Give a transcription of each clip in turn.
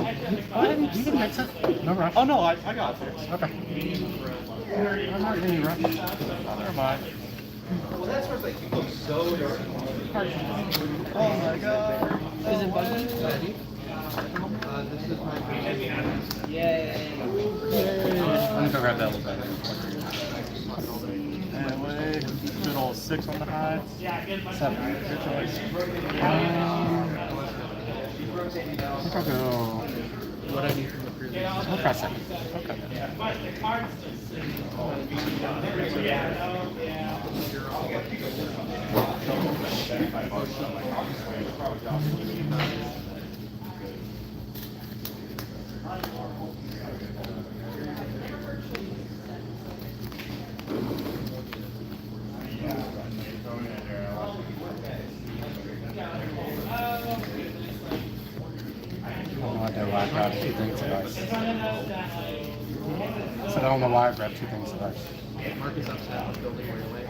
You can mix it. No rush. Oh no, I got it. Okay. I'm not in any rush. Never mind. Well, that's where like you look so dark. Oh my god. Is it buggy? This is my Yay. I'm gonna go grab that little bit. Anyway, good old 6 on the high. 7. Your choice. I think I'll go. What I need from the previous. I'll try 7. Okay. I don't know why I grabbed 2 things of ice. So I don't know why I grabbed 2 things of ice. Mark is upset with building right away.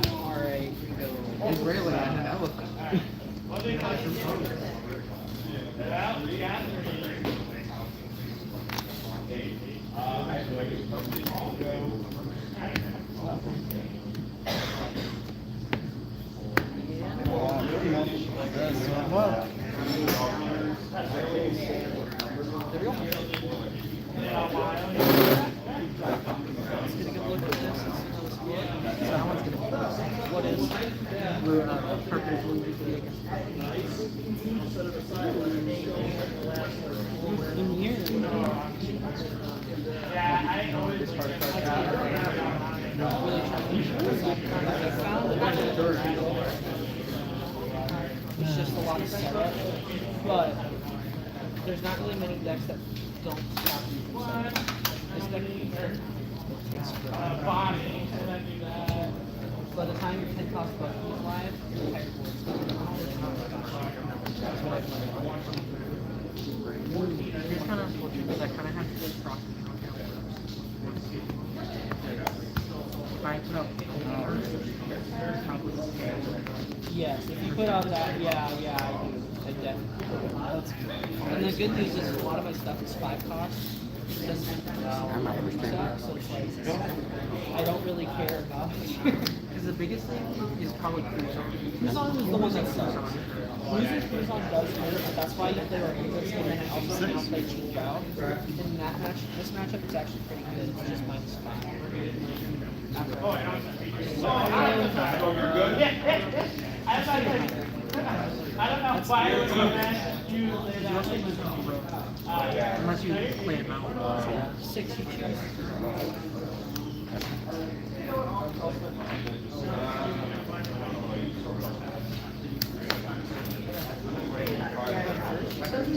Alright, go. It's railing at an elephant. What is purple in here? It's just a lot of setup, but there's not really many decks that don't stop you from setting. This deck by the time your 10 cost button is live, your entire board's done. That's what I've learned. Here's kind of unfortunate because I kind of have to get frosting on Right, no. Yes, if you put out that, yeah, I do. I definitely. And the good news is a lot of my stuff is 5 costs. It doesn't so it's like, I don't really care about because the biggest thing is probably Cruzon. Cruzon is the one that sucks. Losing Cruzon does hurt, but that's why you play Rodriguez, and then I also now play Chief Bao. In that match, this matchup is actually pretty good. It's just minus 5. I don't know why it was Unless you play it out. 6 you choose.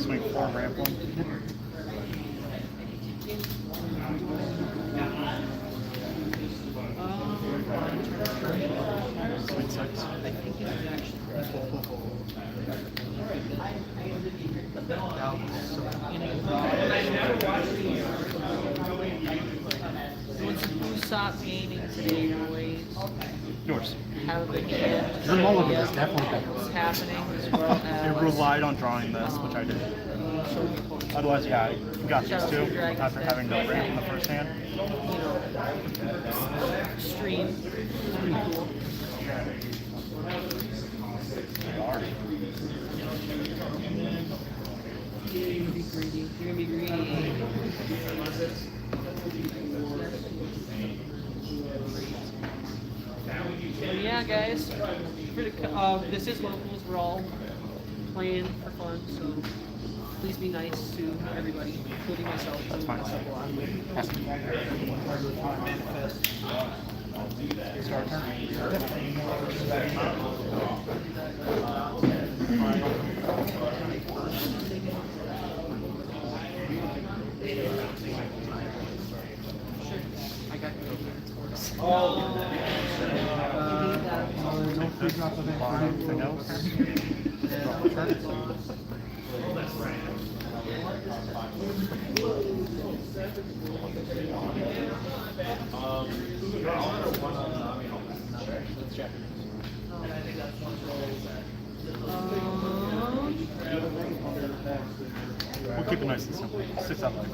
Swing 4 ramp 1. Swing 6. I think it's actually pretty good. Who stopped gaining today, boys? Yours. Have a good hand. Your mulligan is definitely better. What's happening as well It relied on drawing this, which I did. Otherwise, yeah, I got these 2 after having no ramp in the first hand. Stream. It's pretty cool. You're gonna be greedy. You're gonna be greedy. So yeah, guys. This is locals. We're all playing for fun, so please be nice to everybody, including myself. That's fine. Myself a lot. Start turn. I got you. Anything else? Let's check. We'll keep it nice and simple. 6 out life.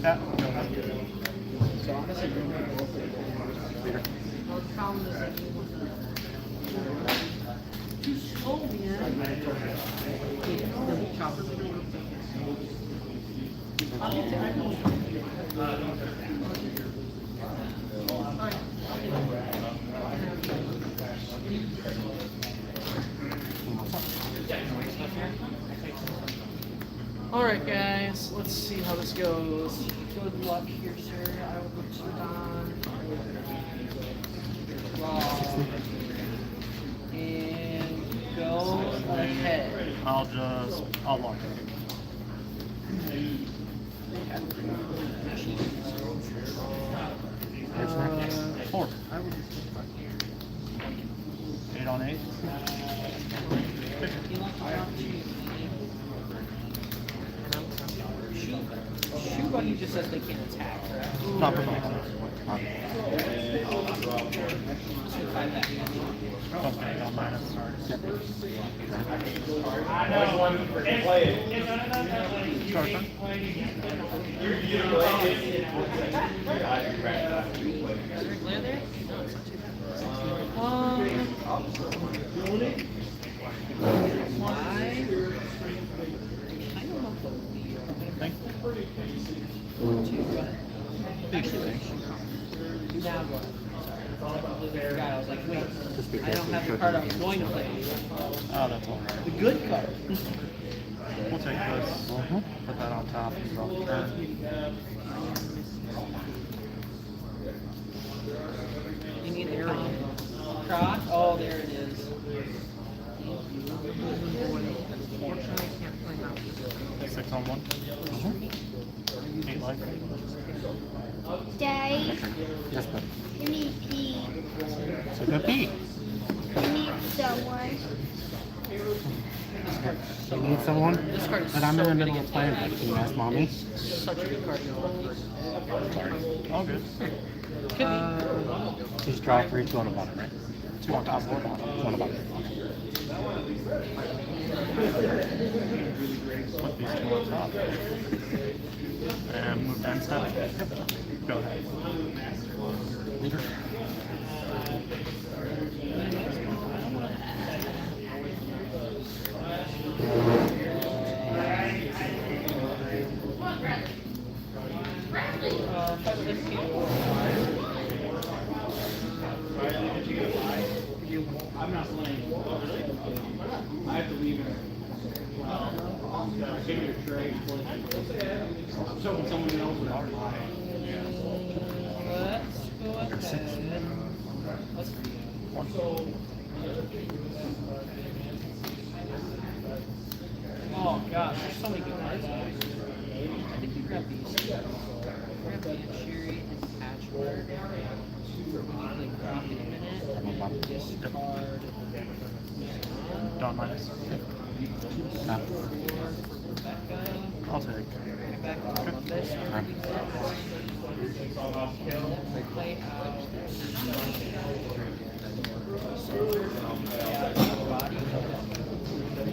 Yeah, go ahead. So honestly, too slow, man. Chopper. Alright guys, let's see how this goes. Good luck here, sir. I will put you on. And go ahead. I'll lock it. Four. 8 on 8. Shoe buggy just says they can't attack, right? Not provoked. Okay, on minus. Yep. I know. And play it. Start turn. Clear there? No, it's not too bad. Why? I don't know what would be. Thank Now go ahead. Sorry. I was like, wait, Just be I don't careful have the with card I cooking was games. going to play. Oh, that's all right. The good card. We'll take this. Put that on top and draw the turn. You need arrow. Croc? Oh, there it is. Unfortunately, I can't play mouse. 6 on 1. 8 life. Daddy, Yes, but you need pee. so good pee. You need someone. You need someone? This card is But I'm so in the good middle of against playing that. that. Can you ask mommy? Such a good card. All good. Just draw 3, 2 on the bottom, right? 2 on top, 4 on 2 on the bottom. Put these 2 on top. And move down step. Go ahead. Leader. I'm not playing. I have to leave. Give me a trade. I'm showing someone else what I'm buying. Let's go ahead. Let's Oh gosh, there's so many good cards. I think we grab these. Grab the Sherry and Patchwork. We can play Croc in a minute. Discard. Dot minus. Ah. Rebecca. I'll take. Back on this. Play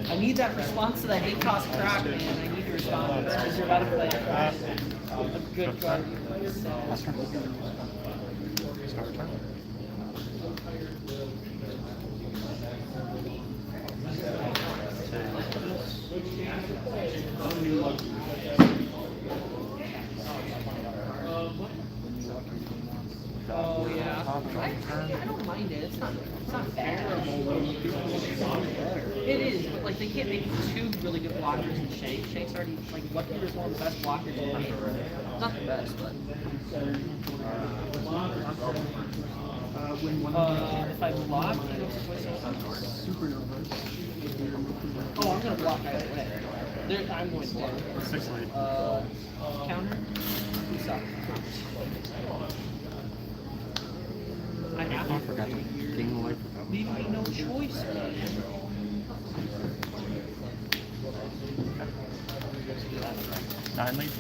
I need that response to that hate cost crack, man. I need to respond because you're about to play a good card. Last turn. Start turn. Oh yeah. I don't mind it. It's not bad. It is, but like they can't make 2 really good blockers in Shank. Shank's already like Lucky is one of the best blockers in the game. Not the best, but if I block, he goes to play Oh, I'm gonna block either way. I'm going to block. 6 lead. Counter. Who's up? I have I to. forgot to gain the life. Leave me no choice, man. Nine lead.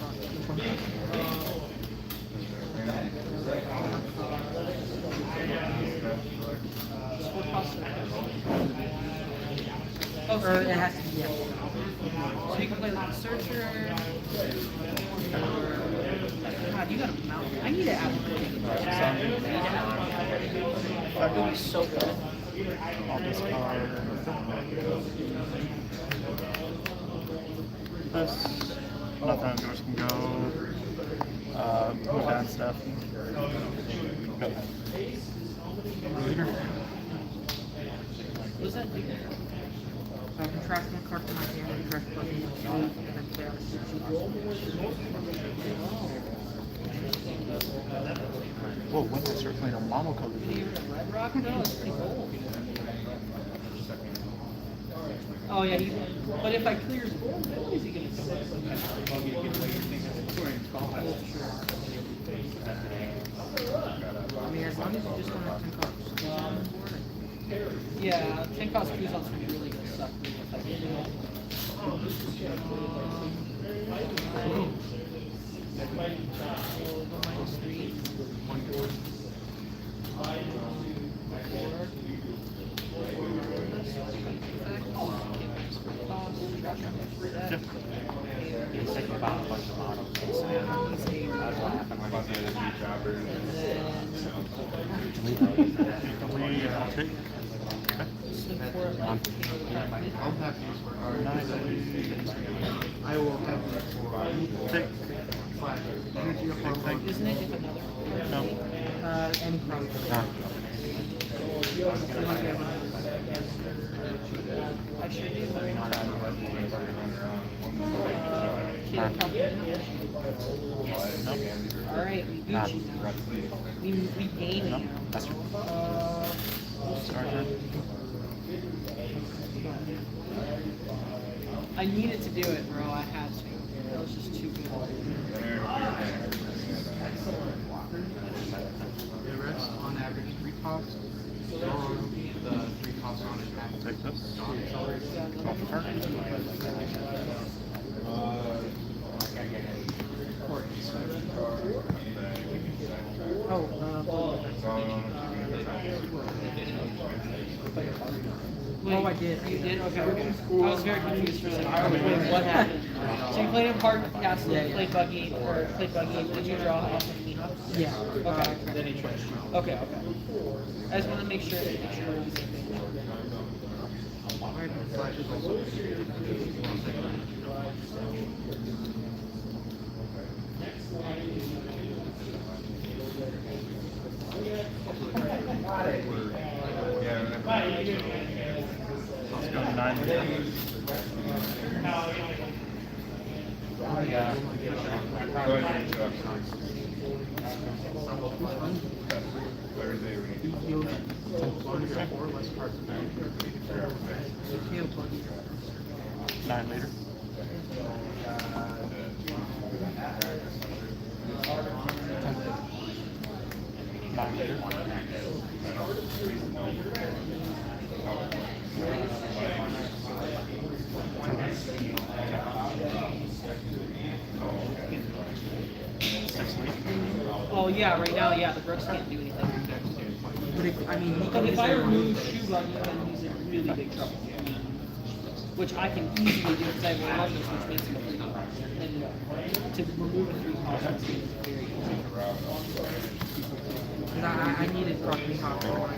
What cost it? Oh, so Or you it can, has to be, yeah. so you can play like Searcher. God, you got a mount. I need to add a That would be so good. I'll discard this. Nothing, yours can go. Move down stuff. Go. Leader. What does that do? So I can trash my card to my hand and trash button and then play out a Whoa, when I start playing a mono-colored Can you Red Rock though? It's pretty cool. Oh yeah, but if I clear his board, what is he gonna do? I mean, as long as you just don't have 10 cards. Yeah, 10 cost Kuzon's really gonna suck. It's like about a bunch of models. That's what happened when I did it. I'll take. I will have Take. Isn't it if another? No. Any card. I sure do. Alright, we Gucci now. We game now. That's right. Starter. I needed to do it, bro. I had to. That was just too good. The rest on average 3 costs. So the 3 costs on it. Take this. Off the turn. Oh, Wait, oh, I did. You did? Okay. I was very confused for a second. I was like, wait, what happened? So you played in Park Castle, Yeah, yeah. played Buggy, did you draw off of Mihawk? Yeah. Okay. Okay, okay. I just want to make sure we're on the same page. Let's go to 9. Nine later. Nine later. Oh yeah, right now, yeah, the Brooks can't do anything. But if, I mean, he But can if I easily remove Shoe Buggy, then he's in really big trouble. Which I can easily do because I have one which makes him free. And to remove a 3 cost is very easy. Because I needed Rock Mihawk when I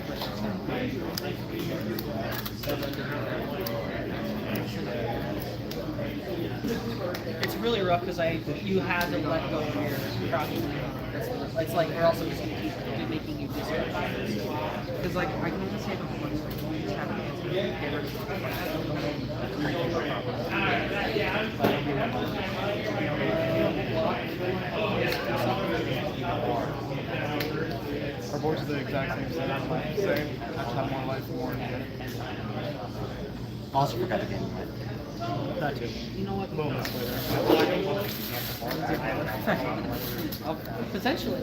It's really rough because you had to let go of your Crocky. It's like we're also just gonna keep making you discard. Because, like, I can only save him once. Like, you just have a chance to get rid of Our boards are the exact same setup. Same. I just have more life, more. Also forgot the game. That too. You know what? Moments later. Potentially.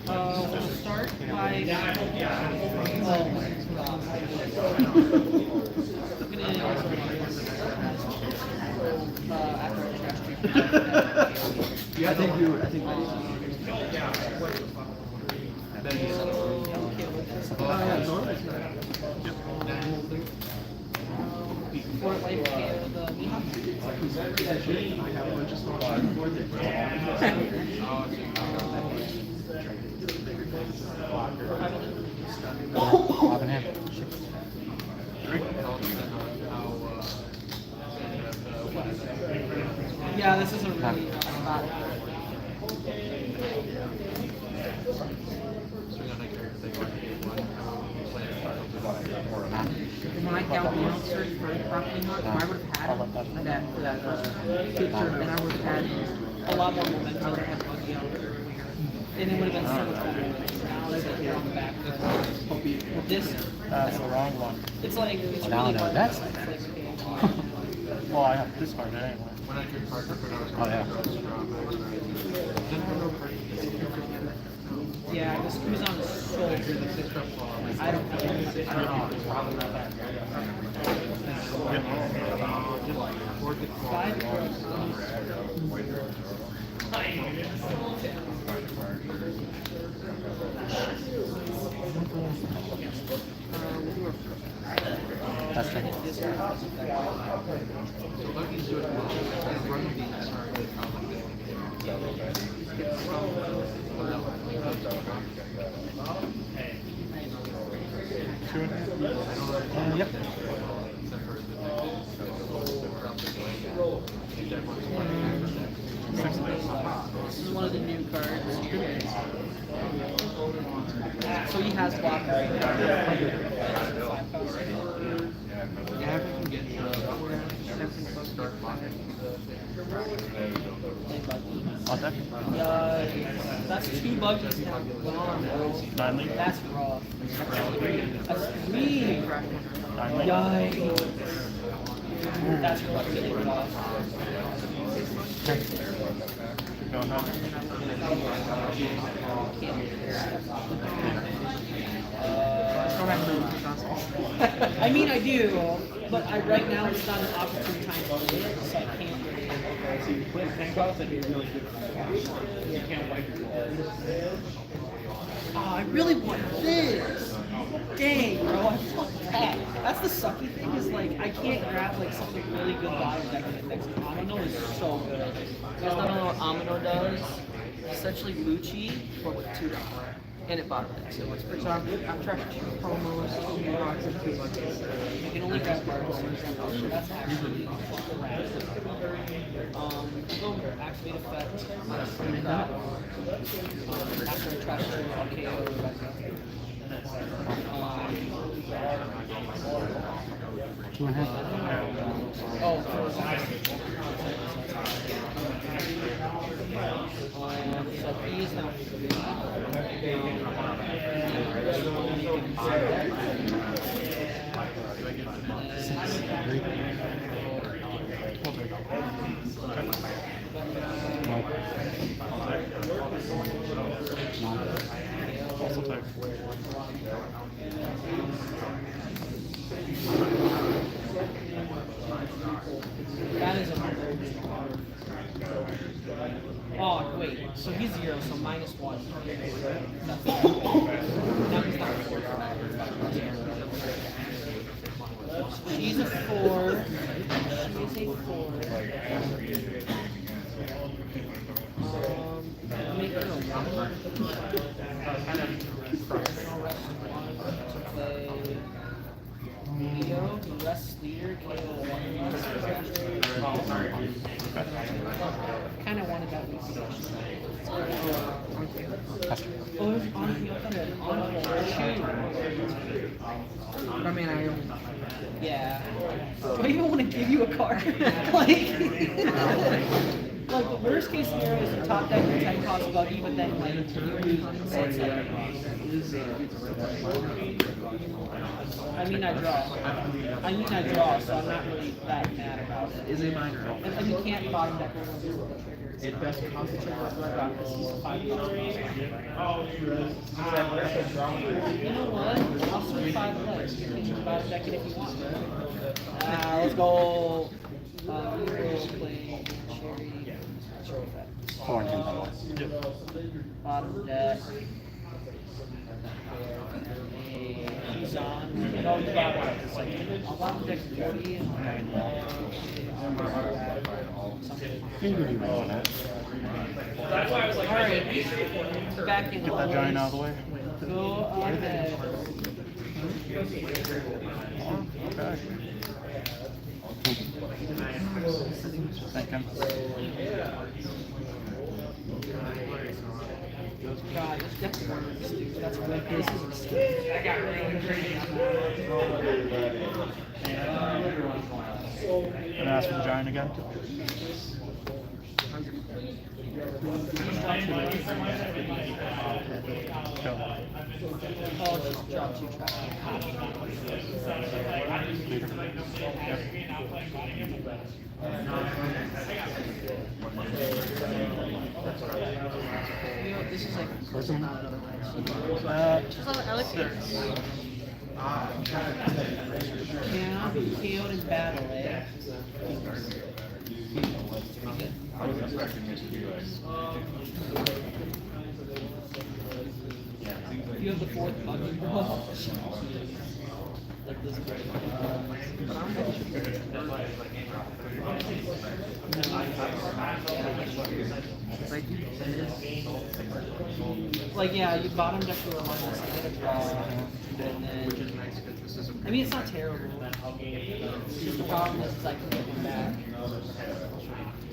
We'll start by. After I trash I think you would. I think. Then you Okay with this. Oh yeah, normally it's not. For life care, the Mihawk. I have a bunch of small board that. Lock in hand. Yeah, this is a really rough spot. When I downed the answer for the property mark, I would have had that for that picture, and I would have had A lot more momentum. I would have had buggy out earlier. And it would have been so much better. Now it's like you're on the back. This, That's the wrong one. it's like, it's Now I really know hard. that's- It's like, okay. Well, I have this card anyway. When I took Parker when I was Oh, yeah. Yeah, the screws on the shoulder. I don't know. Five cards. That's right. Yep. This is one of the new cards here. So he has block right now. Yeah, if you can get start blocking. On deck. That's two buggies now gone, bro. 9 league. That's rough. That's three. Nine league. Yikes. That's really rough. Go ahead. I mean, I do, but right now it's not an opportune time to do it, so I can't really. Oh, I really want this. Dang, bro, I want that. That's the sucky thing is like I can't grab like something really good bottom deck and next Amino is so good. You guys don't know what Amino does? Essentially Lucci, but with $2. And it bottom decks it. What's pretty So I've tried 2 promos, 2 boxes, 2 buckets. You can only grab cards. That's actually rad. Go activate effect. After a trash turn, I'll KO. Two and a half. Oh, so he is now Also take. that is a oh wait, so he's 0, so -1. That's now he's not 4. She's a 4. She is a 4. Make her a 1. Play Leo, rest leader, KO 1 kind of wanted that liquidation. Oh, there's on I mean, I yeah. Do I even want to give you a card? like the worst case scenario is you top deck your 10 cost buggy, but then like you lose it. So it's like, I mean I draw, so I'm not really that mad about it. Is a minor. And you can't bottom deck with the triggers. It best concentrate on my back. He's a 5 You know what? I'll swing 5 legs. You can bottom deck it if you want. Let's go. We will play Cherry. Cherry Effect. 4 and 10 double. Bottom deck. He's on. No, the bottom deck is like, on bottom deck 40 and Maybe you want it. alright, back in. Get that giant out of the way. Go ahead. Okay. Thinking. God, this deck's one of these dudes. That's good. This is a mistake. I got really crazy on that. Gonna ask for the giant again. Go. Oh, just drop 2 tracks. You know, this is like not otherwise. I like this. Yeah, KO'd in battle, eh? You have the 4th button, bro. Like this like, yeah, you bottom deck your one, you get a draw, and then, I mean, it's not terrible. Just the problem is, it's like, looking back.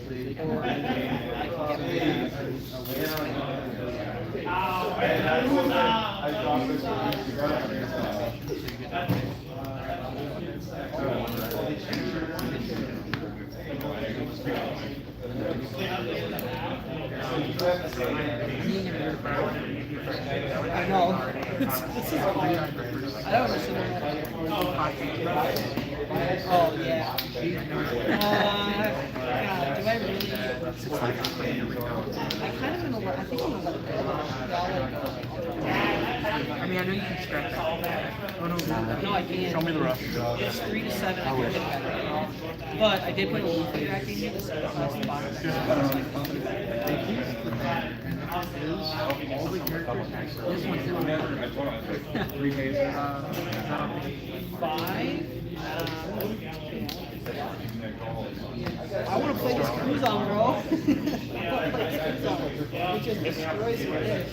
Or, I can get I know. This is hard. I don't understand that. Oh, yeah. God, do I really? I kind of gonna let, I think I'm gonna let it go. I mean, I know you can scratch that. Oh, no, No, I can't. Show me the rush. It's 3 to 7. I can hit that. But I did put a loop back in here to sacrifice the bottom. This one's in there. 5. I want to play this cruise on, bro. I want to play this cruise on. It just destroys your dish.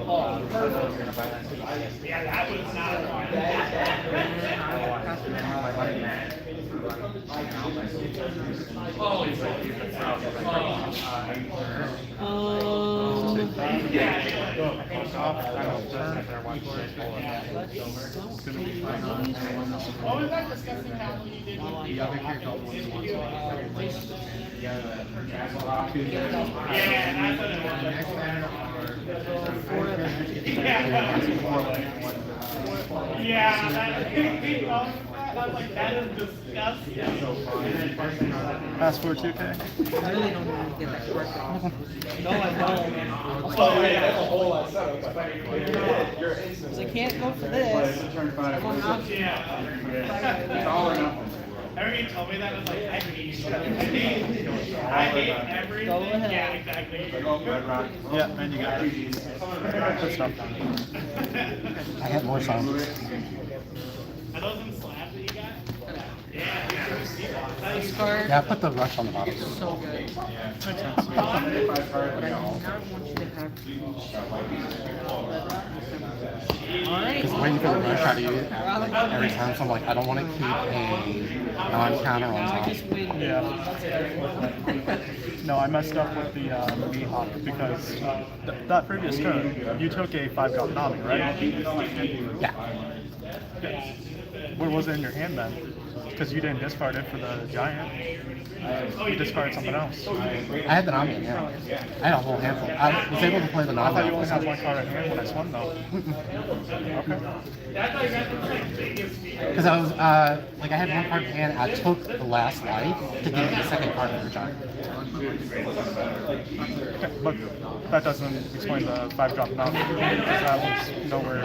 Oh, perfect. Yeah, that was not What was that disgusting how you did with the other character? Yeah, that's what it was. Yeah, I was like, that is disgusting. Pass for 2K. I really don't want to get that correct off. No, I don't. Oh, yeah, that's a whole lot of stuff. Because I can't go for this. I'm on option. Yeah. Every you told me that, I was like, I hate you. I hate everything. Go ahead. Yeah, exactly. Yeah, and you got it. Good stuff. I had more songs. Are those in slabs that you got? Yeah. This card. Yeah, I put the rush on the bottom. So good. Makes sense. But I do not want you to have Alright. Because when you put the rush out of you, like, every time, so I'm like, I don't want to keep a non-counter on Now I top. just win. Yeah. That's No, I messed up with the Mihawk because that previous turn, you took a 5-drop Nami, right? Yeah. Where was it in your hand then? Because you didn't discard it for the giant. You discarded something else. I had the Nami in hand. I had a whole handful. I was able to play the I Nami. thought you only had one card in hand when I swung though. Okay. That's like, that's like biggest feature. Because I was, like, I had one card in hand, I took the last life to get the second card in the giant. Okay, but that doesn't explain the 5-drop Nami, because that was nowhere.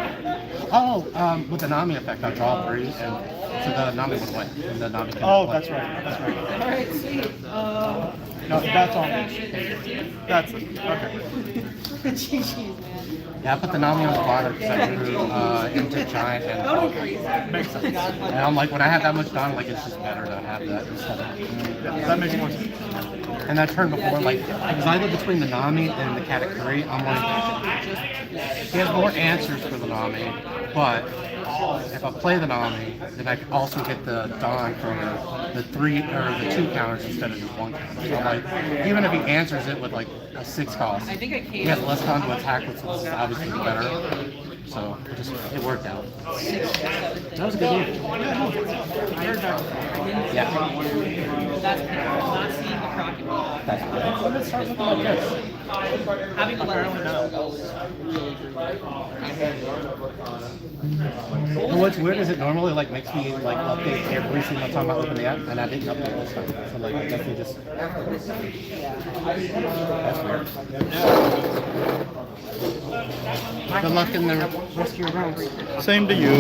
Oh, with the Nami effect, I draw 3, and so the Nami would win. And the Nami can Oh, play. that's right. That's right. Alright, sweet. No, that's all. That's it. Okay. GG's, man. Yeah, I put the Nami on the bottom because I drew into giant and Makes sense. and I'm like, when I have that much done, like it's just better to have that instead of. Yeah, that makes more sense. And that turn before, like, it was either between the Nami and the Katakuri. I'm like, he has more answers for the Nami, but if I play the Nami, then I can also get the Dawn for the 3 or the 2 counters instead of just 1 counter. So I'm like, even if he answers it with like a 6 cost, I think I he came has less time to attack, which is obviously better. So it worked out. That was a good game. Yeah. That's not seeing the crocodile. Let's start looking like this. Having a letter now. And what's weird is it normally like makes me like update every single time I open the app, and I didn't update this time. So like I definitely just that's weird. Good luck in the rest of your rounds. Same to you.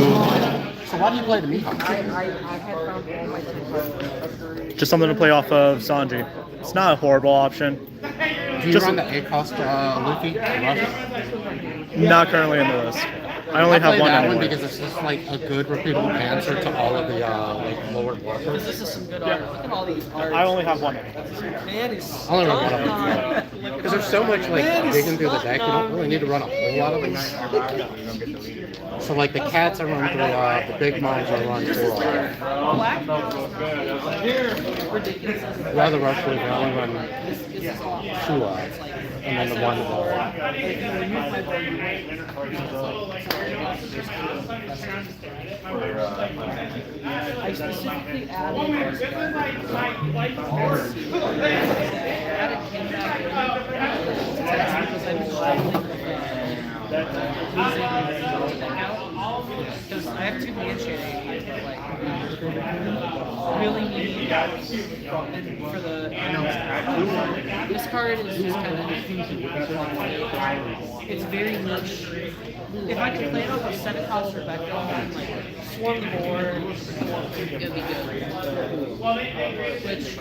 So why do you play the Mihawk? I had found all my templates. Just something to play off of Sanji. It's not a horrible option. Do you Just run the A cost Luffy? Rush? not currently in the list. I only I have play one that one anyway. because it's just like a good repeatable answer to all of the like lower bluffers. This is some good art. Look at all these art. I only have one. Man is I only run one of them. Because there's so much like digging through the deck, you don't really need to run a whole lot of them. So like the cats I run 3 the big mines I run 4 Black ridiculous. The other rush league I only run 2 and then the one I specifically added because I'm because I have 2 hand sharing, like really need and for the this card is just kind of it's very niche. If I could play it off a 7 cost Rebecca and like swarm the board, it would be good. Which I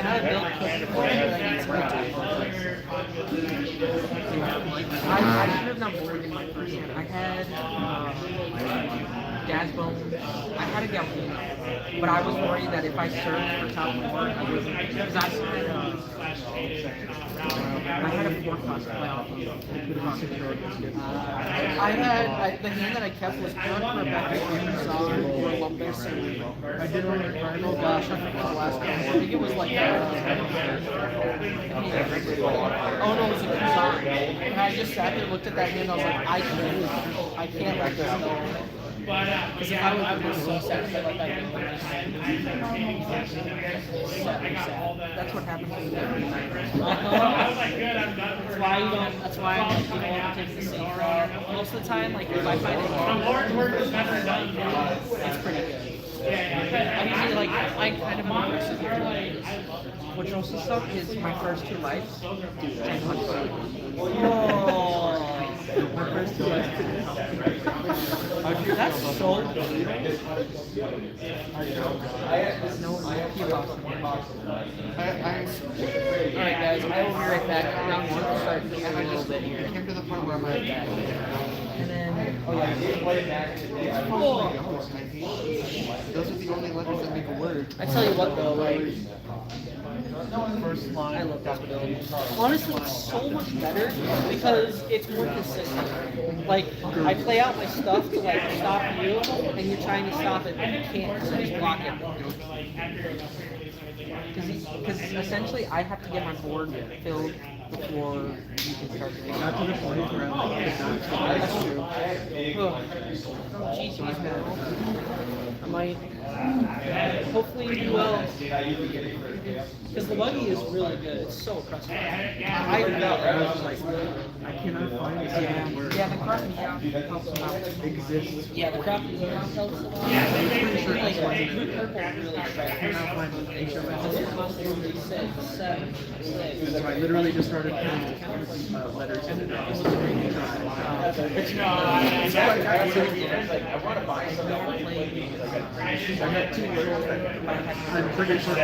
had a build cook before, but I need some time. I should have done board in my first hand. I had Gasbone. I had a Galvino, but I was worried that if I searched for top 4, I wasn't because I had a 4 cost to play off of. The hand that I kept was Punk, Rebecca, Amazon, or Lumbus, and I did run a Cardinal. Gosh, I forget the last one. I think it was like oh no, it was a Kuzan. And I just sat there, looked at that hand, I was like, I can't let this go. Because if I would have been so sad if I let that go. That's what happens when you get That's why I'm like, you don't want to take the safe route. Most of the time, like if I find it it's pretty good. I usually like I kind of more aggressive with it. Which also sucks is my first 2 lives. 1000. My first 2 lives. That's so good. No, keep off. Alright guys, I will be right back. Round 1 will start in a little bit here. I came to the point where I'm like, And then, those are the only letters that make a word. I tell you what though, like, I love this build. Honestly, it's so much better because it's more consistent. Like, I play out my stuff to like stop you, and you're trying to stop it, but you can't, so just block it. Because essentially I have to get my board filled before you can start doing not to the point where I'm like, that's true. GG's, man. I might. Hopefully you will. Because the buggy is really good. It's so impressive. I was like, I cannot find it. Yeah, the crop helps them out. Exists. yeah, the crop helps a lot. Blue purple is really strong. 7, 6. So I literally just started putting letters in it. I want to buy something. I'm pretty sure I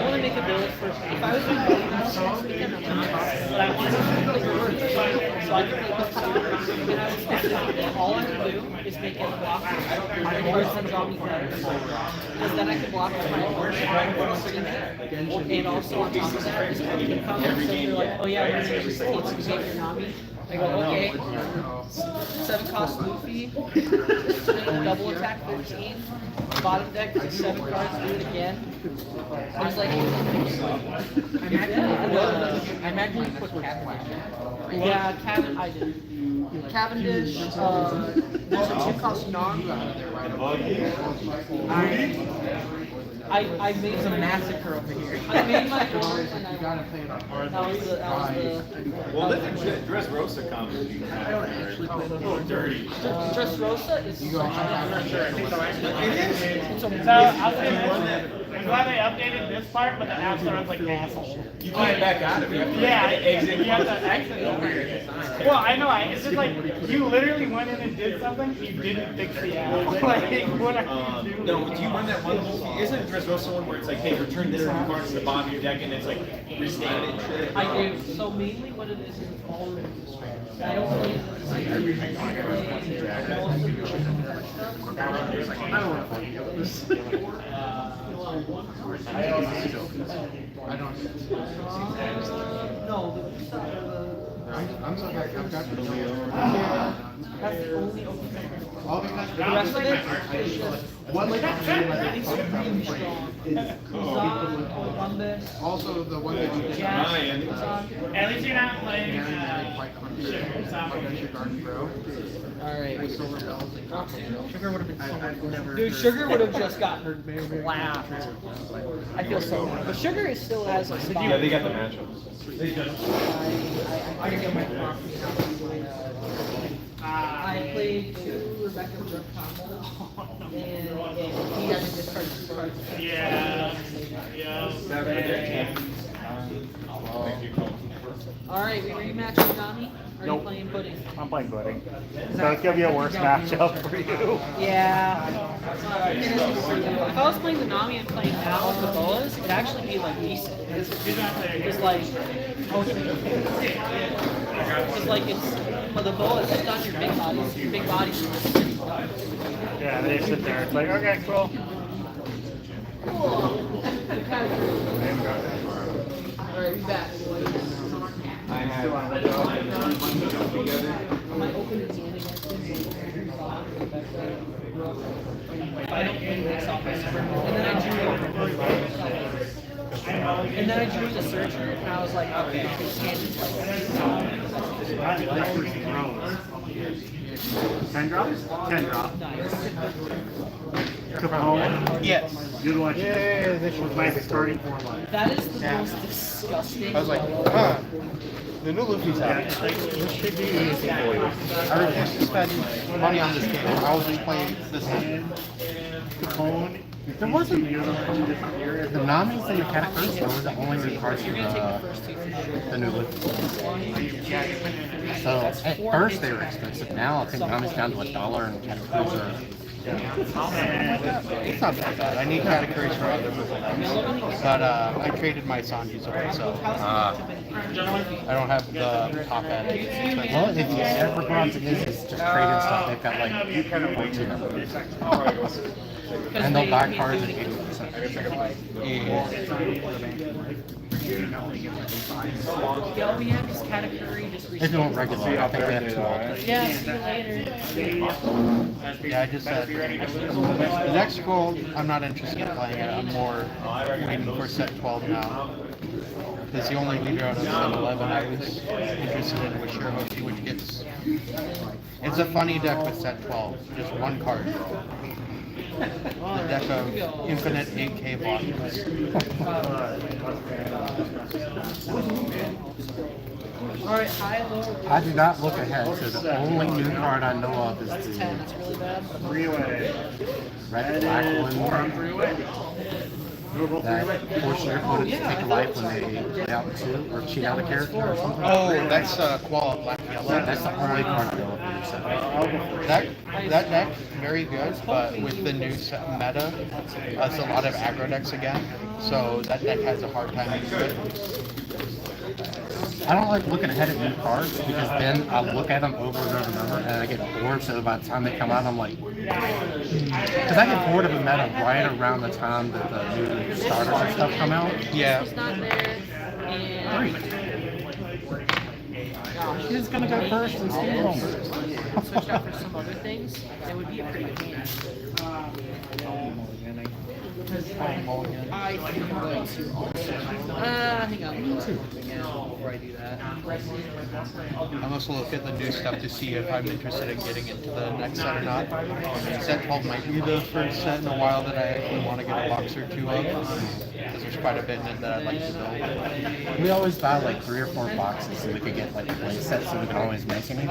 want to make a build for, if I was doing building this weekend, I'm not, but I want to make a build so I can make this and I was thinking, all I have to do is make it block person zombie cards. Because then I can block my horse and also on top of that, is when you come and say you're like, oh yeah, we're going to use teams to get your Nami. I go, okay. 7 cost Luffy, double attack 15. Bottom deck, 7 cards, do it again. There's like, I imagine you put Cavendish. yeah, I did. Cavendish, there's a 2 cost non. I made It's a massacre over here. I made my board and I gotta play that. that was the Well, let the Dressrosa comment. I don't actually play the board. Dirty. Dressrosa is so I'm not sure. I think the last one. it's a So I'll say this. I'm glad they updated this part, but the app store is like an asshole. You can't back out of it. Yeah, exit. you have to exit. Well, I know. It's just like you literally went in and did something. You didn't fix the app. Like, what are you doing? No, do you run that one? Isn't Dressrosa one where it's like, hey, return this many cards to the bottom of your deck, and it's like restate it and shit? I do. So mainly what it is all reviews. I don't play no, I'm so happy. I've got the that's the only open. all the The rest of it is just one like it's really strong. Kuzan, Columbus, also the one that you did. Ryan. At least you're not playing. Alright. Sugar would have been so much worse. Dude, Sugar would have just gotten clapped. I feel so bad. But Sugar is still has a spot. Yeah, they got the matchups. I can get my property. I played 2 Rebecca Brook combos, and he doesn't discard 2 cards. Yeah. Yeah. Alright, we rematch with Nami? Or are you Nope. playing Pudding? I'm playing Pudding. So it's gonna be a worse matchup for you. Yeah. If I was playing the Nami and playing now with the Boas, it'd actually be like decent. It's like, but the Boas just on your big bodies. Your big bodies are just sitting. Yeah, they sit there. It's like, okay, cool. Alright, we back. I have Am I opening the end against him? If I don't win this, I'll miss her. And then I drew the searcher, and I was like, okay, this hand is like 10 drops? 10 drops. nice. Capone? Yes. Good one. Yeah, this Was my starting form line. That is the most disgusting. I was like, huh. The new Luffy's out. This should be easy for you. I refuse to spend money on this game. I was just playing this game. Capone. If there wasn't the Namis and the Cataclysm, those were the only new cards for You're gonna take the first 2 for sure. the new Luffy. So at first they were expensive. Now I think Nami's down to $1 and Cataclysm. It's not that bad. I need categories for other people. But I traded my Sanji's away, so I don't have the top end. Well, if you ever bronze it is just trading stuff. They've got like way too many. And they'll buy cards at 80%. Yeah, we have this category just If you want regular, I think they have 2 alternate. Yeah, see you later. Yeah, I just said the next scroll. I'm not interested in playing it. I'm more waiting for set 12 now. Because the only leader out of set 11 I was interested in was Shirahoshi, which gets. It's a funny deck with set 12. Just 1 card. The deck of infinite 8K blockers. Alright, high, low. I do not look ahead, so the only new card I know of is That's the 10, that's really bad. red black one. That forces your opponent to take a life when they play out 2 or cheat out a character or something. Oh, that's Qual Black Yellow. That's the only card I know of. That deck very good, but with the new meta, it's a lot of aggro decks again. So that deck has a hard time using it. I don't like looking ahead at new cards because then I look at them over and over and over and I get bored. So by the time they come out, I'm like, because I get bored of the meta right around the time that the new starters and stuff come out. Yeah. He's not there. And He's gonna go first and steal longer. switch out for some other things, it would be a pretty good game. I think I'm going to hang on. Before I do that. I'm also looking at the new stuff to see if I'm interested in getting into the next set or not. Set 12 might be the first set in a while that I actually want to get a box or 2 of, because there's quite a bit in it that I'd like to build. We always buy like 3 or 4 boxes so we could get like play sets so we can always make anything.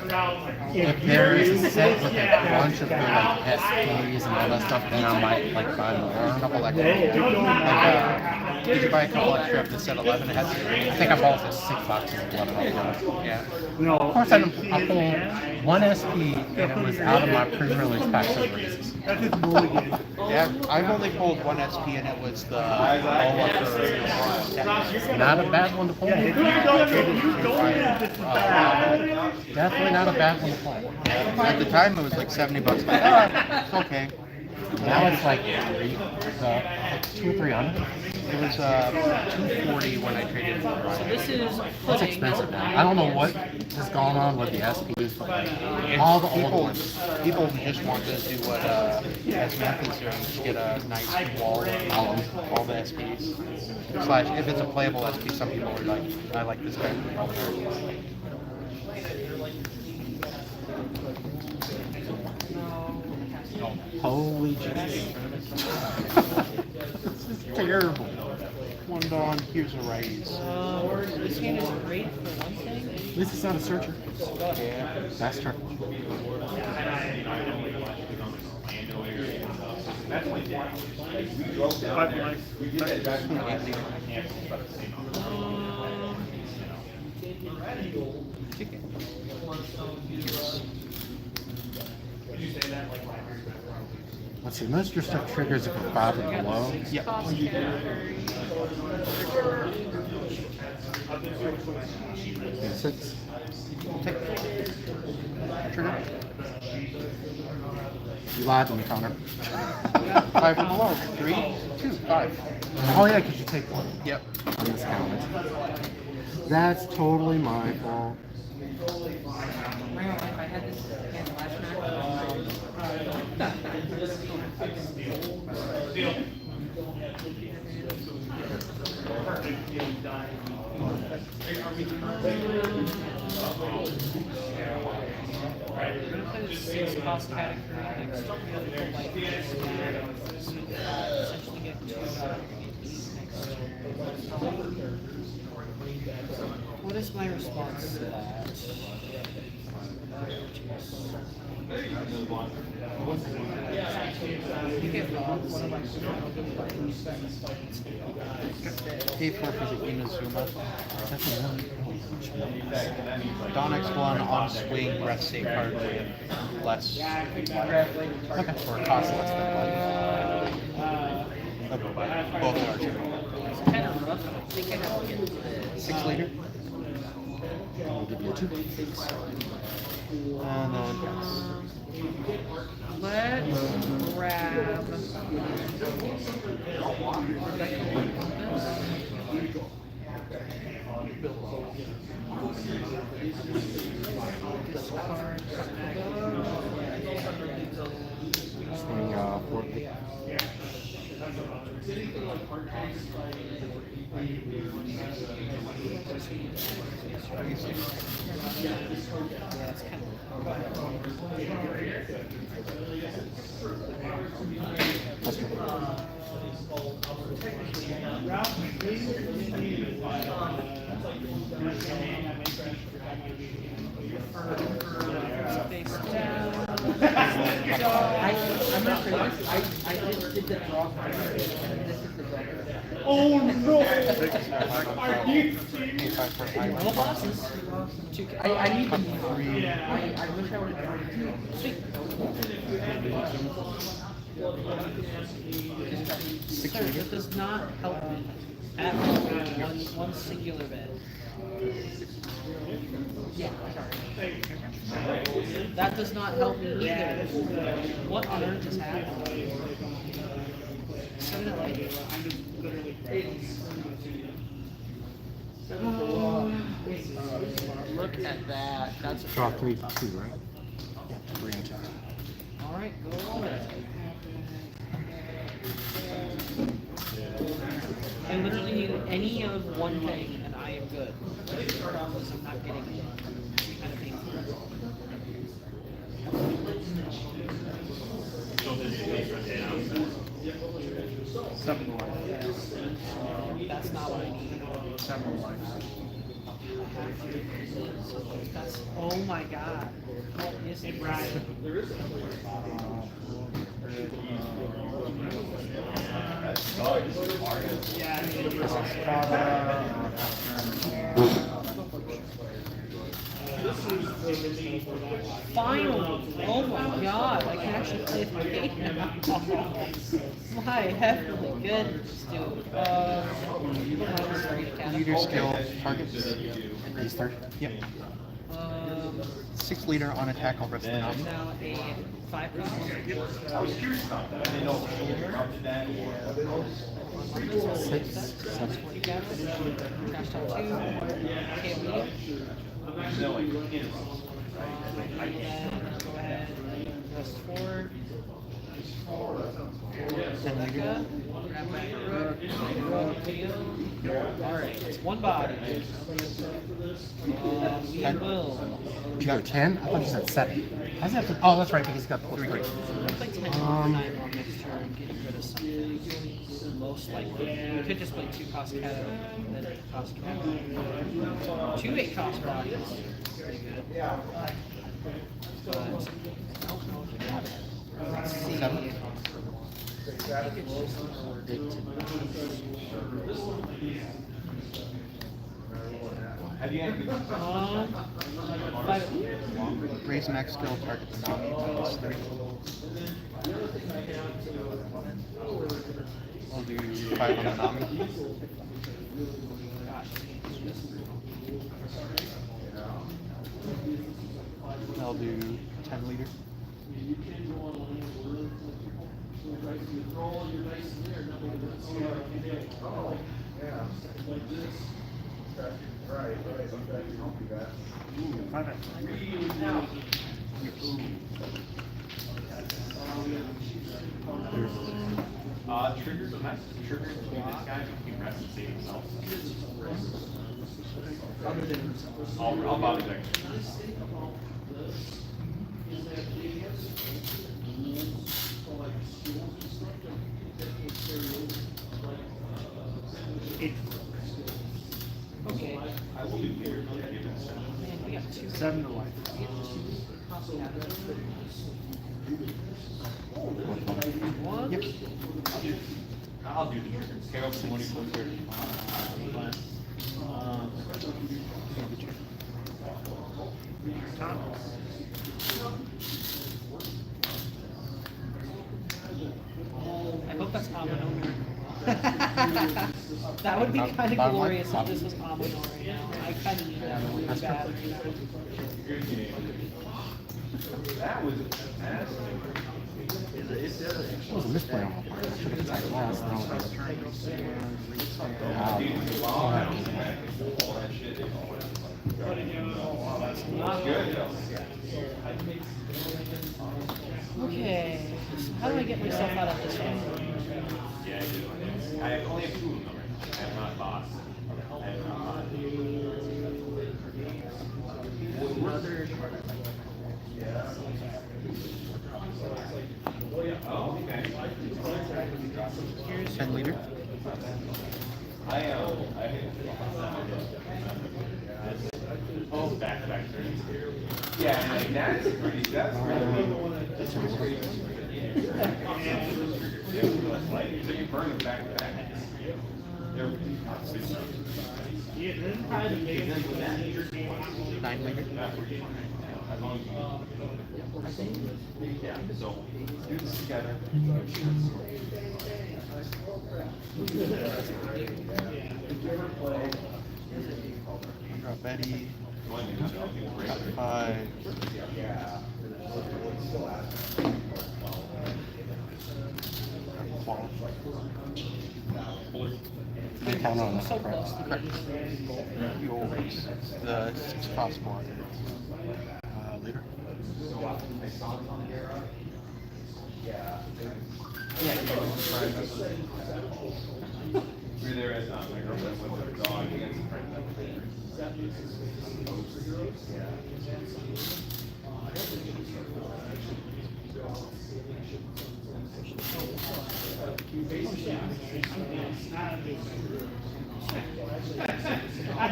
If there is a set with a bunch of good like SPs and all that stuff, then I might like buy more. A couple extra. Did you buy a couple extra of the set 11? It has, I think I bought the 6 boxes of 11 altogether. yeah. Of course, I pulled 1 SP and it was out of my pre-release pack for reasons. Yeah, I've only pulled 1 SP and it was the Not a bad one to pull. Definitely not a bad one to pull. At the time it was like $70. Like, it's okay. Now it's like 2 or 300. It was $240 when I traded it for So Ryan. this is That's expensive now. I don't know what has gone on with the SPs, but like, all the old ones. People just want to do what SMF is doing, just get a nice wall of all the SPs. Slash, if it's a playable SP, some people are like, I like this guy. Holy Jesus. This is terrible. One Dawn, here's a raise. this game is great for one thing. At least it's not a searcher. Yeah. That's true. Let's see, most of your stuff triggers if you're 5 or below. Yep. Yeah, 6. Trigger. You lied to me, Connor. 5 or below. 3, 2, 5. Oh yeah, because you take 1. Yep. I'm miscounted. That's totally my fault. If I had this hand last cost category next to the other like essentially get 2 What is my response to that? Pay for the Inazuma. Dawn X1 on swing, rest safe card with less life. Okay. Or cost less than life. Both cards. It's kind of rough. I think I have to get the 6 later. I'll give you a 2. And then pass. Let's grab Swing 4. yeah, it's kind of That's true. Face down. I'm not sure. I just did the draw card, and this is the draw card. Oh no! Are you No bosses. I need them. I wish I would have drawn two. Sweet. Sir, that does not help me at all. One singular bit. Yeah, sorry. That does not help me either. What on earth is happening? Look at that. That's a Draw 3, 2, right? Yeah, 3 and 2. Alright, go on it. I literally need any of one thing and I am good. The problem is I'm not getting it. It's kind of painful. That's not what I need. That's, oh my god. What is it? Finally! Oh my god, I can actually play with my game now. My heavenly goodness, dude. Leader skill targets. Raise third. Yep. 6 leader on attack over the Now nominee. a 5 cost. Six, seven. Dash top 2. Okay, medium. Go ahead. Rest 4. 10 leader. Grab back a rook. Alright, it's one body. We will. Did you go 10? I thought you said 7. I said, oh, that's right, because he's got plus 3. Play 10 on next turn, getting rid of something. Most likely. We could just play 2 cost cat and then 8 cost cat. 2 8 cost bodies. Pretty good. But I don't know if you got it. Let's see. 7. I think it's just ridiculous. Raise max skill target the nominee minus 3. I'll do 5 on the nominee. I'll do 10 leader. Triggers a message. Triggers between this guy between rest and save himself. I'll bother that. Okay. I will do here. Man, we got 2. 7 to life. We have 2 cost cat. One. Yep. I'll do the triggers. Okay, I'll see what he puts here. I hope that's Amanori. That would be kind of Bottom glorious line? if this was Amanori now. I kind of need that really bad. That was fantastic. It was a misplay on my part. I should have attacked last. Okay, so how do I get myself out of this one? Yeah, I do. I only have 2 of them. I have not lost. I have not Oh, okay. 10 leader. I Oh, back-to-back turns. Yeah, like that's pretty. That's so you burn them back to back. Yeah, this is probably the biggest one. 9 later. Yeah. So do this together. Drop Eddie. Got 5. Count on So that, close correct? to being Yours. The 6 crossbar. Leader. We were there as my girlfriend with her dog against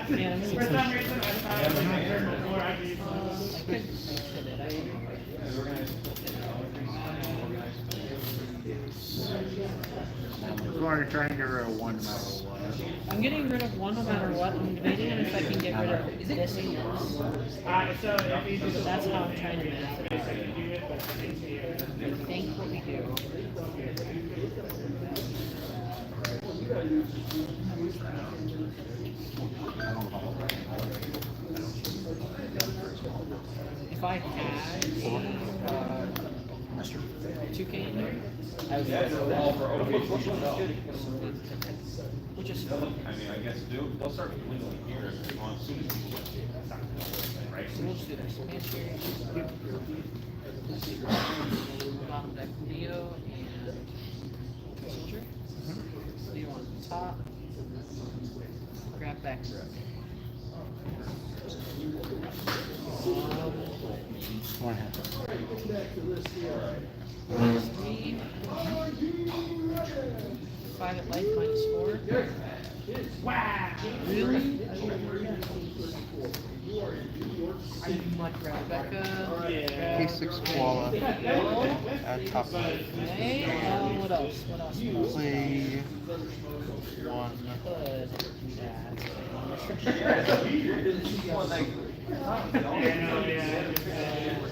For some reason, I thought it was before I did. We're going to try and get rid of one no matter what. I'm getting rid of one no matter what. I'm debating on if I can get rid of this and this. So if you do That's how I'm trying to manage it. I think what we do. If I had a 2K in here, I would go which is fun. I mean, I guess they'll start dwindling here as soon as people right? So we'll just do this. Bottom deck Leo and Soldier. Leo on top. Grab back row. One half. 3. 5 at life -4. wow. Really? I'd much rather Becca. K6 koala. At top 5. Okay, what else? What else? What else? Play 1. Could do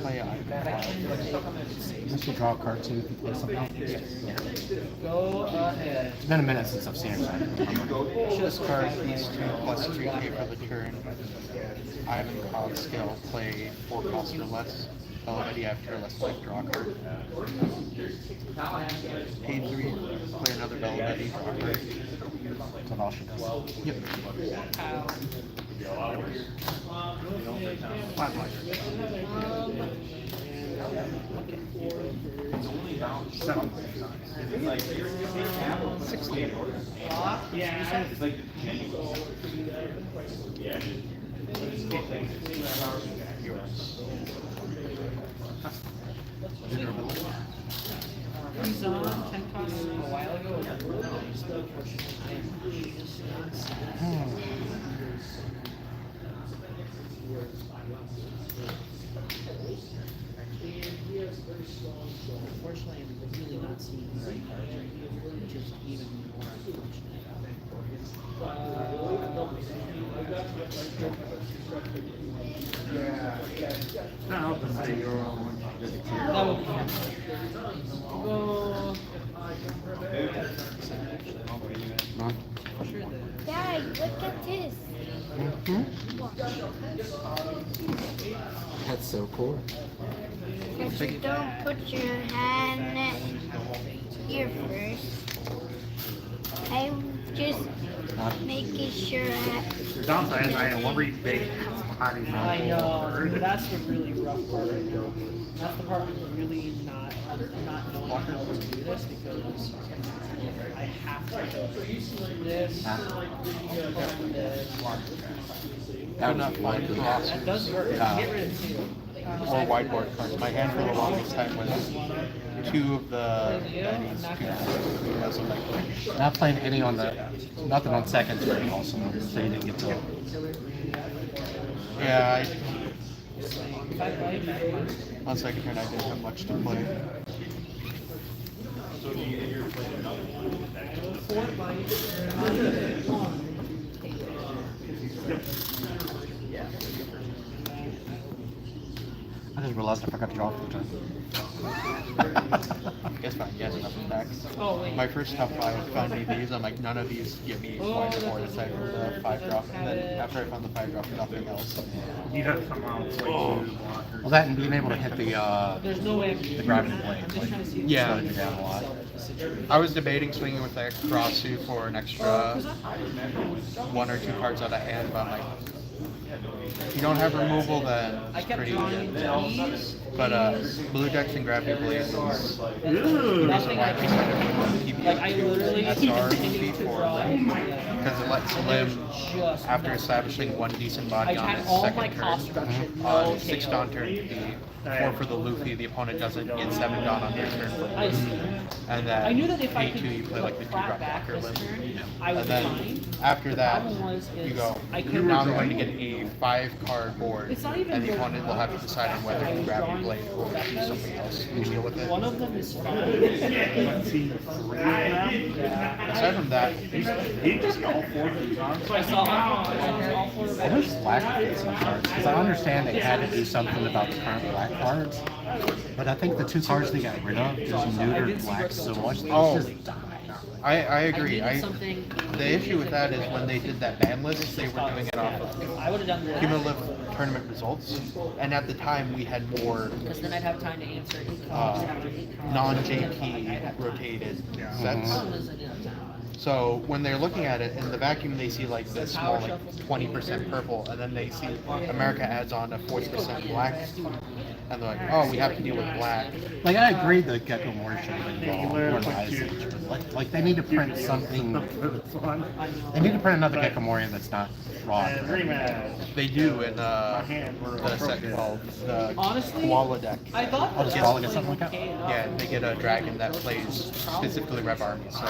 Play I. Must you draw a card too if you play something else? Yes. that. Go ahead. It's been a minute since I've seen it. This card needs 2 plus 3K for the turn. I have a cloud skill. Play 4 cost or less. Eddie after less life, draw a card. Pay 3. Play another Eddie, draw a card. That's all she does. Yep. How? Yeah. It's like He's on 10 costs a while ago. Unfortunately, I'm just not seeing Unfortunately, I'm really not seeing the right cards right here, which is even more unfortunate. That would be go. None? Sure that. Dad, look at this. That's so cool. But you don't put your hand here first. I'm just making sure that The downside is I know every big body. I know. That's the really rough part right now. That's the part that's really not knowing how to do this because I have to do this. I'm not flying That velocity. does work. Get rid of 2. Or whiteboard cards. My hand for the longest time was 2 of the Eddie's 2 as a life. Not playing any on the, nothing on second turn also, so you didn't get to. Yeah, If I play, on second turn I didn't have much to play. I just realized I forgot to draw for the turn. Guess fine, yes, nothing back. Oh, wait. My first top 5 found me these. I'm like, none of these give me one or more aside from the 5 drop. And then after I found the 5 drop, nothing else. You have to come out with like 2 blockers. Well, that and being able to hit There's no way I'm the gravity blade, I'm just like, trying to see if Yeah. slowed you down a lot. I was debating swinging with that cross suit for an extra 1 or 2 cards out of hand, but I'm like, if you don't have removal, then I it's kept pretty drawing easy. these. But blue decks and gravity blades is Nothing I can. Like I literally SR continued to draw. because it lets Lim, Just after establishing 1 decent body I on had its all my second cost turn, reduction. on 6 dawn turn to be 4 for the Luffy, the opponent doesn't get 7 dawn on their turn for I see. and then I knew that if I could P2 you play like the 2 drop flat back blocker this Lim. turn, I would And be then fine. after that, problem was you is go, I couldn't now I'm draw. going to get a 5 card board, It's not even and the good. opponent will have to decide on whether I to was grab a drawing blade or back choose something else to deal with it. One of them is fine. Let's see 3 of them. Yeah. Aside from that, He just got all 4 of these on. So I saw all 4 of I them. wish black would get some cards, because I understand they had to do something about the current black cards, but I think the 2 cards they got rid of just neutered black so much they Oh. just died. I agree. needed something. The issue with that is when they did that ban list, they were doing it off of I would have done that. cumulative tournament results, and at the time we had more Because then I'd have time to answer 8 calls after 8 calls. non-JP rotated sets. Problem is I didn't have time. So when they're looking at it in the vacuum, they see like this small, like 20% purple, and then they see America adds on a 40% black, and they're like, oh, we have to deal with black. Like, I agree that Gecko Moore should have been involved more in Ice Age, but like they need to print something. They need to print another Gecko Moria that's not raw. And rematch. They do in hand were the set appropriate. 12, the Honestly, koala deck. I thought I'll just that call was it something like that. okay enough. Yeah, they get a dragon that plays specifically Rev Army. So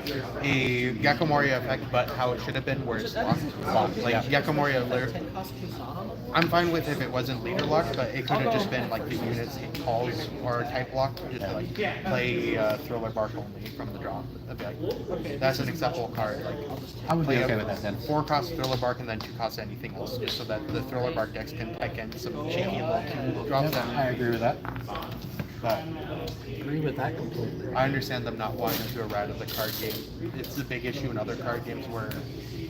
it's a Gecko Moria effect, but how it should have been, where it's locked. Like Gecko Moria, 10 cost Tucson. I'm fine with if it wasn't leader locked, but it could have just been like the units hit calls or type lock, just to, like play Thriller Bark only from the drop. I'd be like, that's an acceptable card. Like I would be play okay a with that then. 4 cost Thriller Bark and then 2 cost anything else, just so that the Thriller Bark decks can peck in some cheeky little 2 drops Yep, down. I agree with that. But Agree with that completely. I understand them not wanting to errata the card game. It's a big issue in other card games where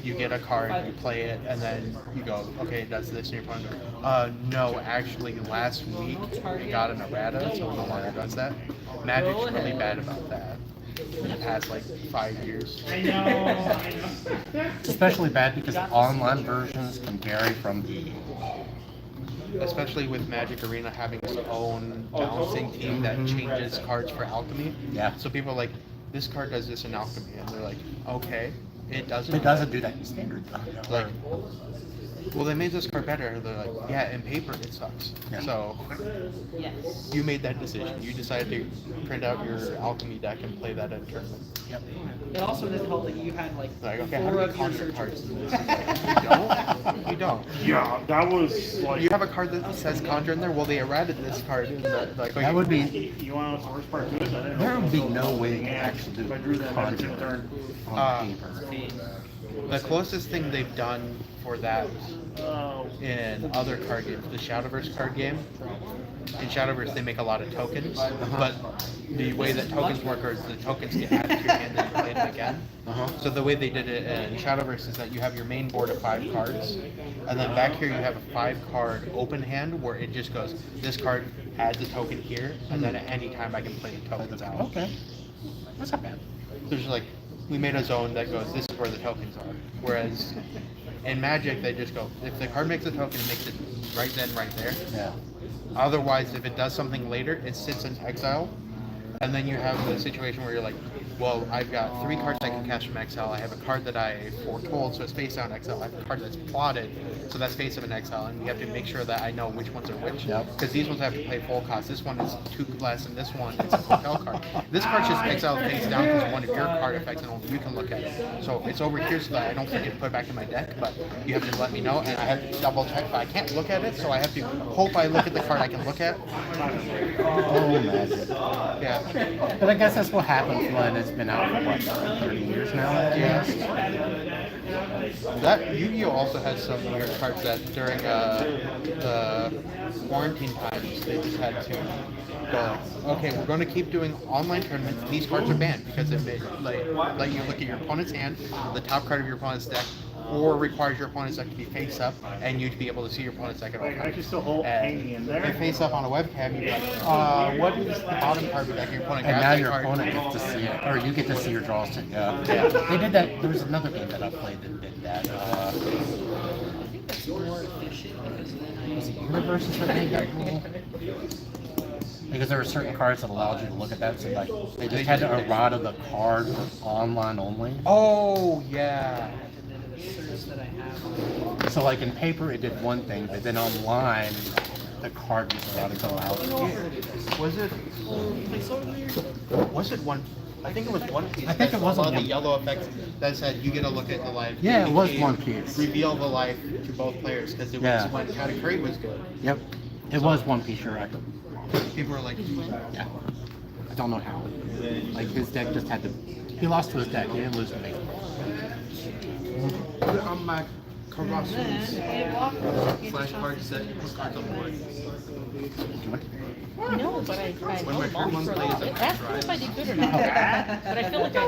you get a card, you play it, and then you go, okay, it does this, and your opponent goes, no, actually, last week we got an errata, so it no longer does that. Magic's really bad about that in the past, like, 5 years. I know. It's especially bad because the online versions can vary from Especially with Magic Arena having its own balancing team that changes cards for alchemy. Yeah. So people are like, this card does this in alchemy, and they're like, okay, it doesn't. It doesn't do that in standard though. Like, well, they made this card better. They're like, yeah, in paper it sucks. Yeah. So Yes. you made that decision. You decided to print out your alchemy deck and play that in tournament. Yep. It also didn't help that you had like Like, okay, how 4 do you of your conjure search cards in words. this? It's like, you don't. You don't. Yeah, that was like. You have a card that says conjure in there. Well, they errated this card. And like, That would be. You want to know the worst part too? Is I didn't There know would be it was no way to and actually do I drew that every conjure turn. on paper. the closest thing they've done for that Oh. in other card games, the Shadowverse card game. In Shadowverse, they make a lot of tokens, but the way that tokens work is the tokens get added to your hand and you play them again. So the way they did it in Shadowverse is that you have your main board of 5 cards, and then back here you have a 5-card open hand where it just goes, this card adds a token here, and then at any time I can play the tokens out. Okay. That's not bad. There's like, we made a zone that goes, this is where the tokens are. Whereas in Magic, they just go, if the card makes a token, it makes it right then, right there. Yeah. Otherwise, if it does something later, it sits in exile. And then you have the situation where you're like, well, I've got 3 cards I can catch from XL. I have a card that I foretold, so it's face down XL. I have a card that's plotted, so that's face up in XL, and you have to make sure that I know which ones are which. Because these ones I have to play full cost. This one is 2 less, and this one is a hotel card. This card's just XL face down because one of your card effects, and only you can look at it. So it's over here so that I don't forget to put it back in my deck, but you have to let me know, and I have to double check, but I can't look at it, so I have to hope I look at the card I can look at. Oh, magic. Yeah. But I guess that's what happens when it's been out for what, 30 years now? Yeah. That Yu-Gi-Oh also has some weird cards that during the quarantine times they just had to go, okay, we're going to keep doing online tournaments. These cards are banned because it let you look at your opponent's hand, the top card of your opponent's deck, or requires your opponent's deck to be face up and you to be able to see your opponent's deck at all I times. can still hold hanging in there. If face up on a webcam, you're like, what is the bottom card of the deck of your opponent? And grabs now that your card. opponent gets to see it, or you get to see your draws too. Yeah. They did that. There was another game that I played that did that. I think that's more efficient because then Was it Universes that made that rule? Because there were certain cards that allowed you to look at that, so like they just had to errata the card for online only. Oh, yeah. that I have. So like in paper it did one thing, but then online the card was allowed to go out. Was it? Was it one? I think it was One Piece. I think it was one on of the One- yellow effects that said you get a look at the life. Yeah, it was One Piece. Reveal the life to both players because it was Yeah. when Katakuri was good. Yep. It was One Piece, you're right. People were like, Yeah. I don't know how. Like his deck just had to. He lost to his deck. He didn't lose to me. put it on my Karasu's flashcards that put cards on the board. No, but I When my held them turn off one for plays, like, I ask me if I did good or not. But I feel like I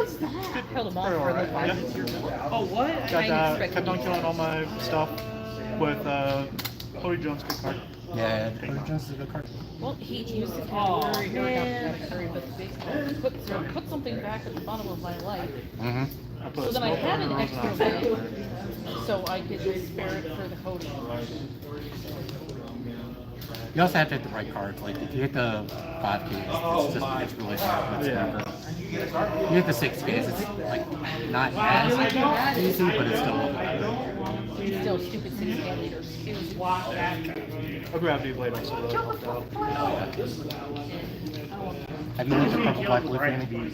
held them off for like 5 minutes. Oh, what? I Kept expected on killing all my stuff with Cody Jones good card. Yeah, Cody Jones is a good card. Well, he used the category here got the curry, but basically put something back at the bottom of my life. Mm-hmm. I put So a then I smoke had an on extra and bit, so I could spare it for the Cody. You also have to hit the right cards. Like if you hit the 5 keys, it's really hard. It's Yeah. never. You hit the 6 keys, it's like not as easy, but it's still a little better. Still stupid 6 liters. It was A gravity blade also really helped out. Have you looked at Purple Black Blue Fanny?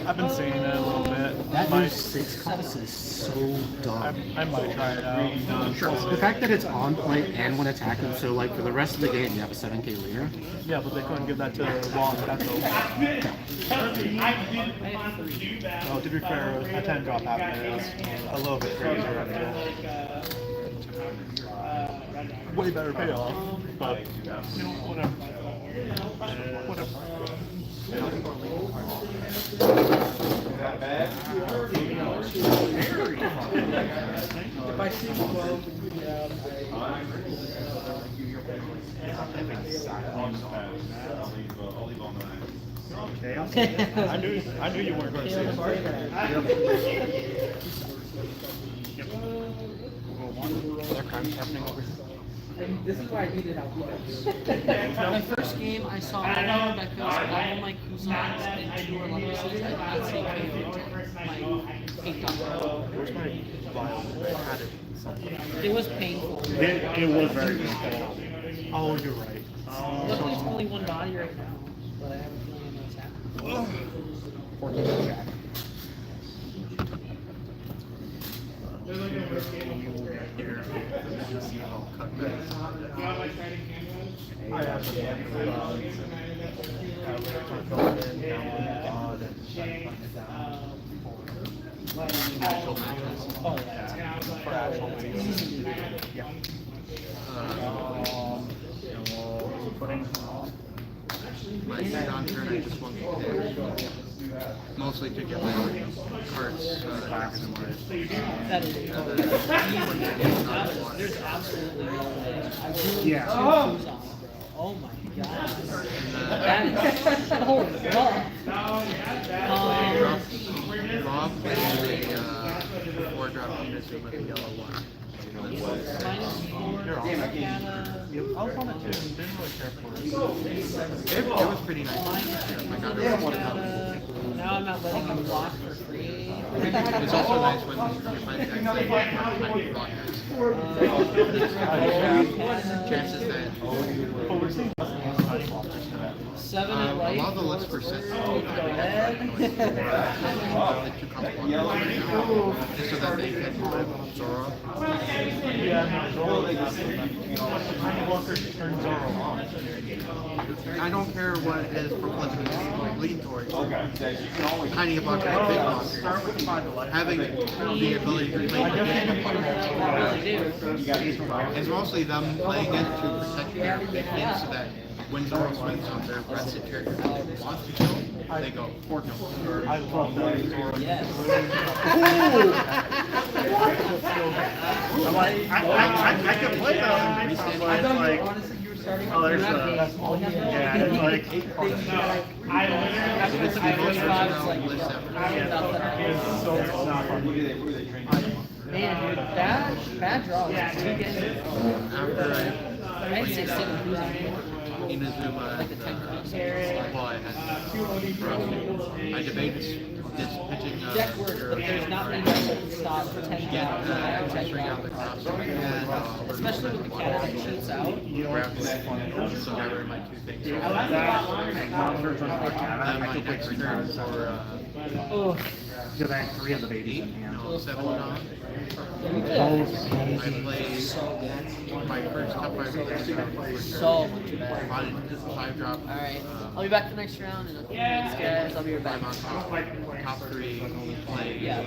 I've been seeing it a little bit. That Might- new 6 cost is so dumb. I might try it out. The fact that it's on play and when attacking, so like for the rest of the game you have a 7k leader. Yeah, but they couldn't give that to Raw and Petro. Well, to be fair, a 10 drop happening is a little bit crazy right now. Way better payoff, but you know, whatever. If I see 12, I knew you weren't going to see it. are there crimes happening over here? this is why I needed help. My first game, I saw all my Rebecca's, all my Kuzans, and 2 Olympics. I did say my 8 dollars. Where's my vial? I had it somewhere. It was painful. It was very painful. Oh, you're right. Luckily, it's only 1 body right now, but I have a feeling that's happening. 14 jack. My on turn, I just want to mostly to get my cards back in my. That is there's absolutely no way. I really Yeah. 2 Kuzans, bro. Oh my god. That is so rough. Rob played a 4-drop unison with a yellow one. -4, You're on. Arcana, I was on it too and didn't really care for it. It was pretty nice. I got it. Arcana, Now I'm not letting him block for free. It's also nice when you find decks that have blockers. Chances that But we're seeing less and less tiny blockers today. 7 a at life. lot of the lists for sets Go ahead. just so that they can Zoro. Yeah, Zoro tiny blockers turn Zoro on. I don't care what his proclivity lean towards. Tiny blocker and big blocker. Having the ability to play it's mostly them playing it to protect their big hands so that when Zoro swings on their rested character that wants to kill, they go, no. I love that Zoro. Yes. I'm like, I can play that on big time, but it's like, oh, there's the, yeah, it's like, It's the most versatile list ever. so Man, dude, bad draw. After I'd say 7 Inazuma like the 10 cards. I debated this pitching Deck works, but there's not many decks that can stop 10 cards. Especially when the cat shoots out. So never my two things. I My next turn for Oh, because I have 3 of the babies in hand. 7 off. I played my first top 5 so much better. 5-drop. Alright, I'll be back the next round in a few minutes, guys. I'll be right back. I'm on top 3 play Yeah.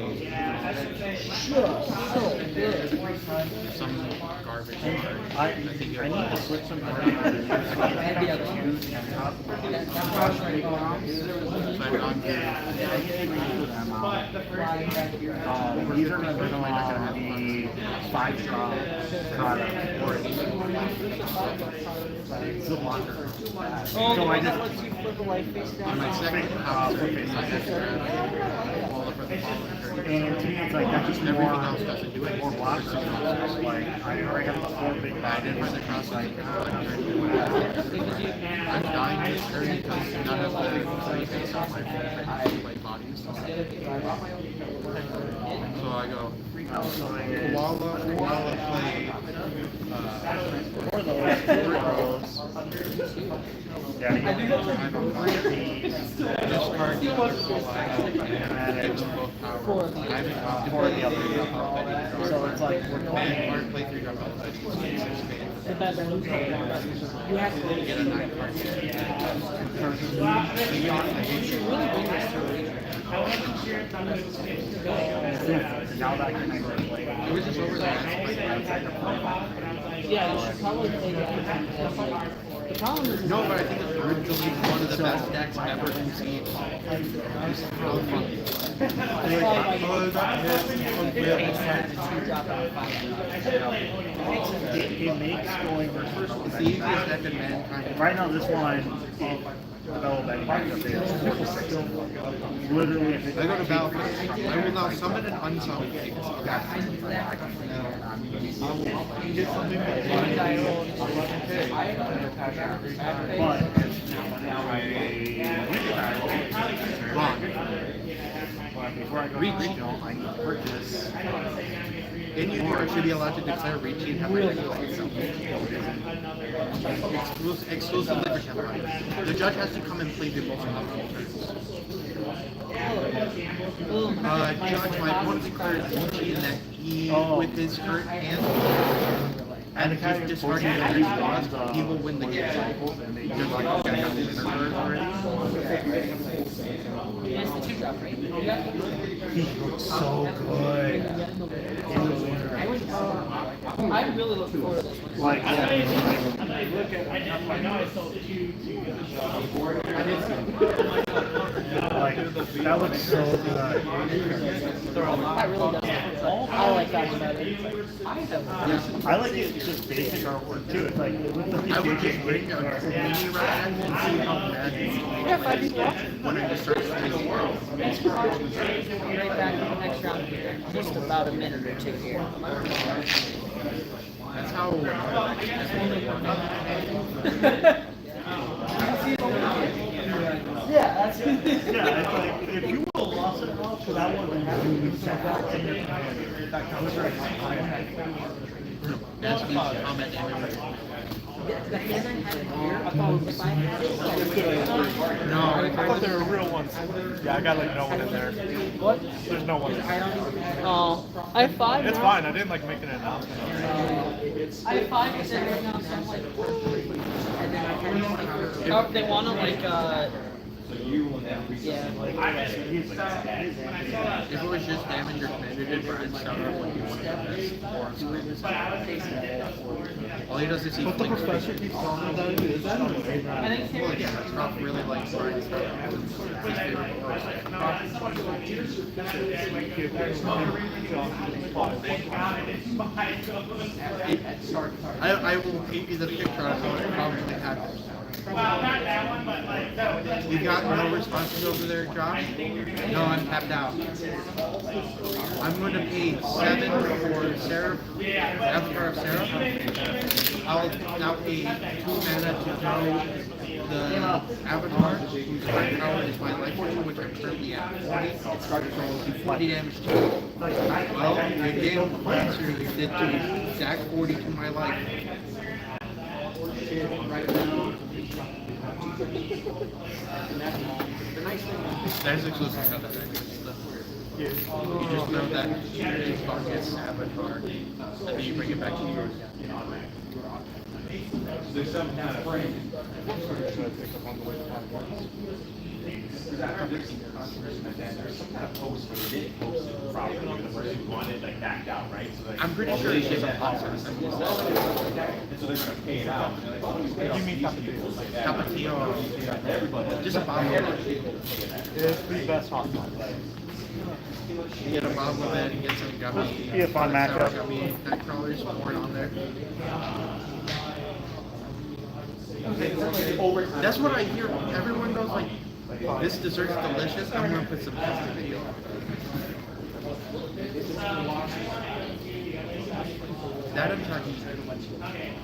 So good. some garbage card. I need to switch some cards. I can't have 2 10 top. So I got These are going to be the 5-drop product. It's a blocker. Oh, So I that just lets you flip a life face on down. my second top 3 I extra all the following turn. and to me, it's like that's just Everything more, else doesn't do it. more blockers. Like I already have the 4 big I didn't run the cross like I'm dying this turn because none of the 3 face on my favorite like bodies. So I go Koala play Yeah, I do discard the other give them both power. I haven't for the other. So it's like we're and playing. or play 3 drop elephant. The best one. You have to Get a 9 card. You should really bring this to a region. Now that I can actually play. It was just over there. Yeah, you should probably play that. The problem is, No, but I think it's originally one of the best decks ever conceived. that's probably why you It makes going versus It's the easiest deck in mankind. right now. This one, development literally. If I go to battlefield. I will now summon an unsummon thing. But Wrong. before I go to regional, I need to purchase. In Union should be allowed to declare reach and have regulate itself. Exclusively for temporary. The judge has to come and plead the most multiple turns. Judge, my opponent's declared reach in that he, with his current hand, and if he's discarding the three draws, he will win the game. Just like I got the winner card already. it's the 2-drop, right? He looks so good. I'm really looking forward to this one. Like, I know I sold 2 like that looks so good. That really does. I like that one better. I like it just basic artwork too. It's like with the I would just bring a mini rack and see how mad Yeah, 5 people watching. when it just starts freezing. Right back in the next round here. Just about a minute or 2 here. That's how. Yeah, that's yeah, it's like That's the combat damage. The hand I had here, I thought if I had it, No, I thought there were real ones. Yeah, I got like no one in there. what? There's no one in there. Oh, I have 5. It's now. fine. I didn't like make an announcement. I have 5 percent right now, so I'm like, and then I kind of like, oh, they want to like, yeah. if it was just damage or commander did, Brian Sutter would be one of the best. All he does is he But the flicks professor keeps telling me that it is that. I think Well, yeah, that's not really like Brian Sutter. His favorite person. I will paint you the picture of how it probably happened. You got no responses over there, Josh? No, I'm tapped out. I'm going to pay 7 for Sarah, Avatar of Sarah. I'll now pay 2 mana to throw the Avatar, whose high power is my life force, which I'm currently at 40. So 40 damage to you. Well, your game answer did to exact 40 to my life. That is exclusive to the deck. You just know that you focus Avatar, and then you bring it back to yours. There's some kind of frame. There's some kind of post where they didn't post it properly. The person who wanted it like backed out, right? So like, I'm pretty sure it's just a box. and so they're gonna pay it out. And they're like, oh, you paid You off mean these Tapatio? people. Tapatio, just a bottle. It's the best hot pot. You get a bottle of it, you get some gummy. Be a fun matchup. Gummy night crawlers, poured on there. That's what I hear. Everyone goes like, this dessert's delicious. I'm gonna put some Tapatio on it. That I'm talking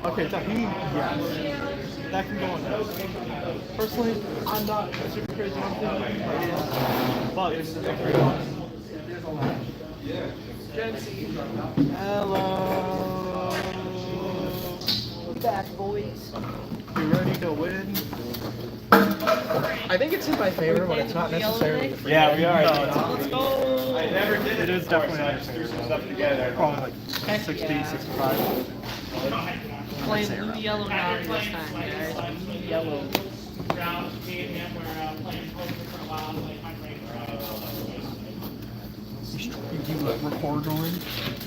Okay, tahini, yes. That can go in there. Personally, I'm not super crazy on tahini, but it's hello. We're back, boys. You ready to win? I think it's in my favor, but it's not necessarily. Yeah, we are. Let's go. I never did It is definitely not Threw some stuff together. probably like 60, 65. Playing blue yellow now this time, guys. Blue yellow. You record going?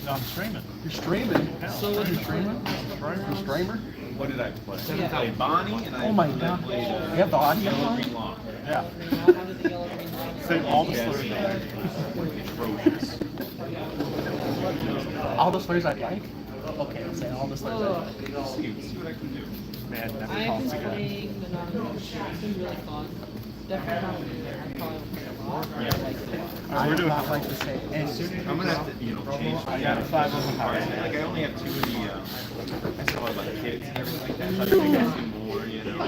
No, I'm streaming. You're streaming. So what You're streaming? You're a streamer? What did I play? Yeah. I played Bonnie and I Oh my god. played You have the audio Yellow on? Green Long. Yeah. How did the yellow green line? Save all the Yes. slurs. Atrocious. All the slurs I like? Okay, I'll say all the slurs I like. See what I can do. Man, never I've talks been again. playing the non-fiction. It's been really fun. Definitely not new. I probably will play a lot, but I like it a lot. I would not like to say anything. I'm gonna have to, change. I got 5 on the power. Like I only have 2 of the. I saw about the kids and everything like that. So I think I see more, you know. Did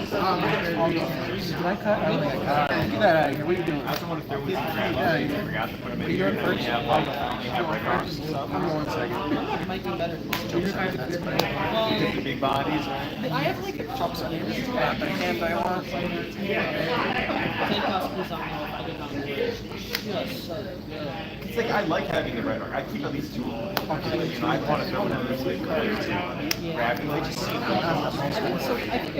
I cut? I don't think I cut. Get that out of here. What are you doing? I also want to throw in some crap. I forgot to put them in You're here. first? Yeah, like, I have right arms. I'm going second. It might be better. Well, The big bodies. I have like a chop The hand I want. Take off this on me. I did not know. Yes, so good. It's like I like having the red arc. I keep at least 2 of them. You know, I want to throw in those like colors too. Grab them. They just seem So I think I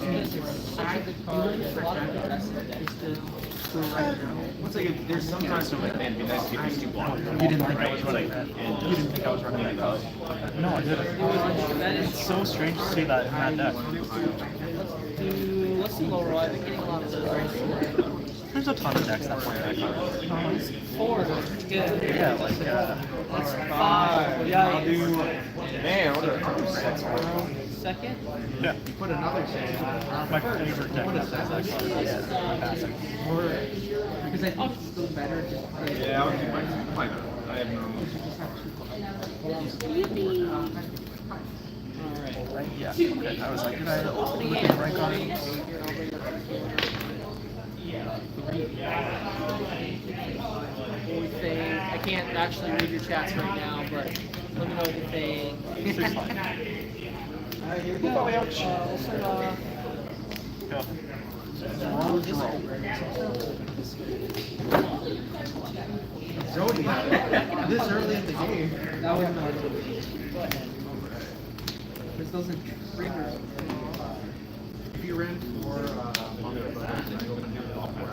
this is such a good card. There's a lot of aggressive decks to It's like there's sometimes I'm like, man, it'd be nice to get these 2 blocks. You didn't think I was running that. And You didn't think I was running that color. No, I didn't. It's so strange to see that in that deck. let's do low roll. I've been getting a lot of those. There's a ton of decks that play that card. 4. It's good. Yeah, like, That's 5. Yeah. I'll do, man, what are the sets? Second. yeah. You put another set. My favorite deck is that card. Yeah, fantastic. Because I think it's still better just play. Yeah, I'll keep my I have no. Alright. Yeah. Okay. I was like, did I look at the rank on it? I can't actually read your chats right now, but let me know what you think. Alright, here we go. We'll start off. Jody, this early in the game. That was not Go ahead. This doesn't trigger. If you ran for Mondo Brothers, then you're going to do it all for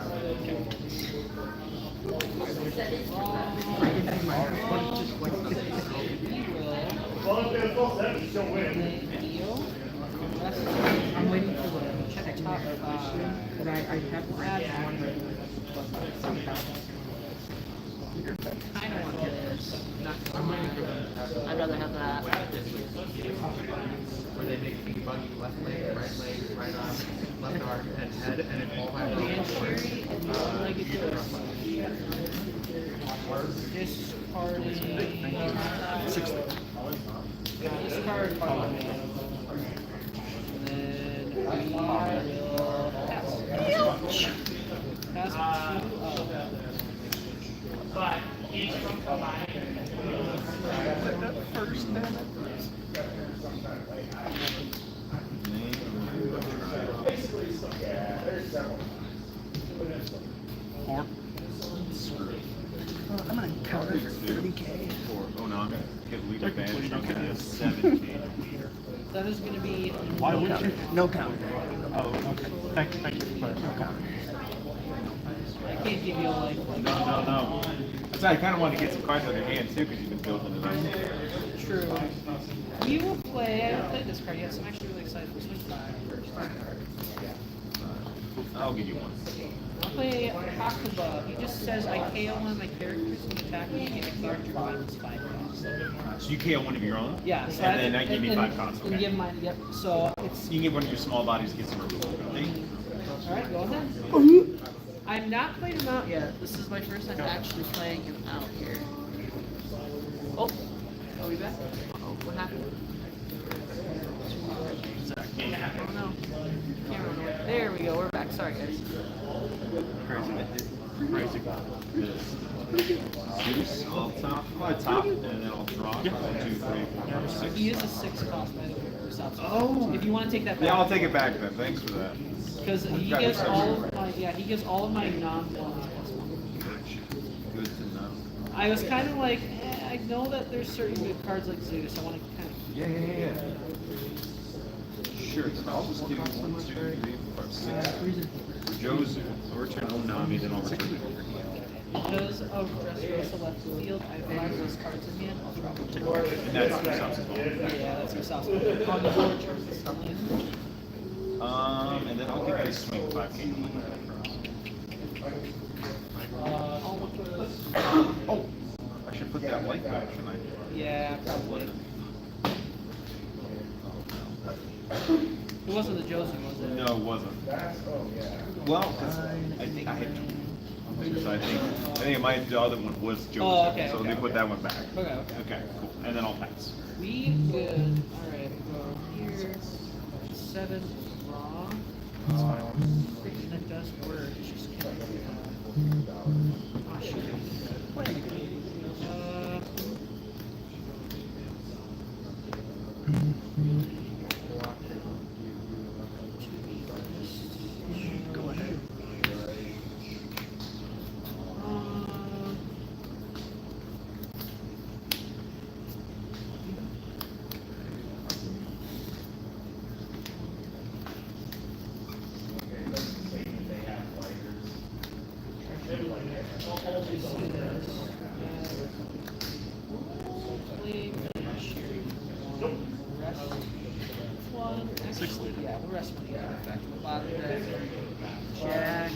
I'm waiting for the check top, because I have to add one ready. Kind of want this. I'm waiting for them. I'd rather have that. Where they make the buggy left leg, right arm, left arm, and head, and it all has Discarding. Discard one. And then we will pass. Pass to But he's from combining. Four. I'm gonna counter for 30K. Oh no, I'm gonna get legal advantage. I'm gonna have 7K. that is going to be. Why would you? No counter. Oh, okay. Thank you. No counter. I can't give you a life. No. That's why I kind of want to get some cards out of your hand too, because you've been building it up. True. We will play. I haven't played this card yet, so I'm actually really excited for Swing 5 first. I'll give you one. I'll play Hakuba. He just says I KO one of my characters when attack me and get a character minus 5 costs. So you KO one of your own? Yeah, so and then I give me 5 costs. And Okay. give mine. Yep. So it's. You can give one of your small bodies to get some removal. All right, go ahead. I'm not playing him out yet. This is my first time actually playing him out here. Oh, are we back? Oh, what happened? Oh no. Camera went. There we go. We're back. Sorry, guys. Crazy. Zeus, I'll top, and then I'll draw. 1, 2, 3, 4, 5, 6. He is a 6 cost item for South. Oh. If you want to take that back. Yeah, I'll take it back then. Thanks for that. Because he gives all of my he gives all of my non-ones +1. Good to know. I was kind of like, I know that there's certain good cards like Zeus. I want to kind of. Yeah. Sure, then I'll just do 1, 2, 3, 4, 5, 6. For Jozu, I'll return Onami, then I'll return it over here. Because of Dressrosa left field, I have 5 of those cards in hand. I'll drop them. And that's for South as well. Yeah, that's your South. On the board, And then I'll give you a swing 5K. Oh, I should put that light back, shouldn't I? Yeah, probably. It wasn't the Josie, was it? No, it wasn't. Well, because I think I had 2. So I think the other one was Josie. Oh, okay, So okay. they put that one back. Okay. Okay, cool. And then I'll pass. We would, alright, go here. 7 raw. That does work. It's just can't. Oh, shoot. Go ahead. Yeah, the rest one, yeah. Back to the bottom deck. Jack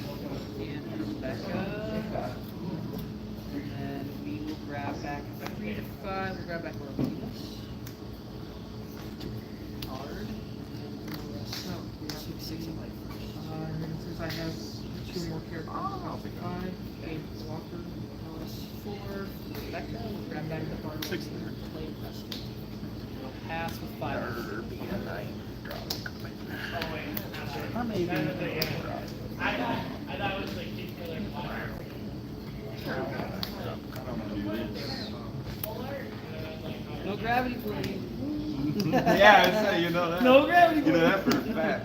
and Rebecca. And then we will grab back 3 to 5. We'll grab back Orleans. Hard. No, 6 and light first. Since I have 2 more characters, I'll take 5. Okay, Walker. 4. Rebecca. We'll grab back the bar. 6 there. Play Preston. Pass with 5. Or maybe. I thought it was like, I'm gonna do this. gravity plane. Yeah, I'd say you know that. No gravity You know plane. that for a fact.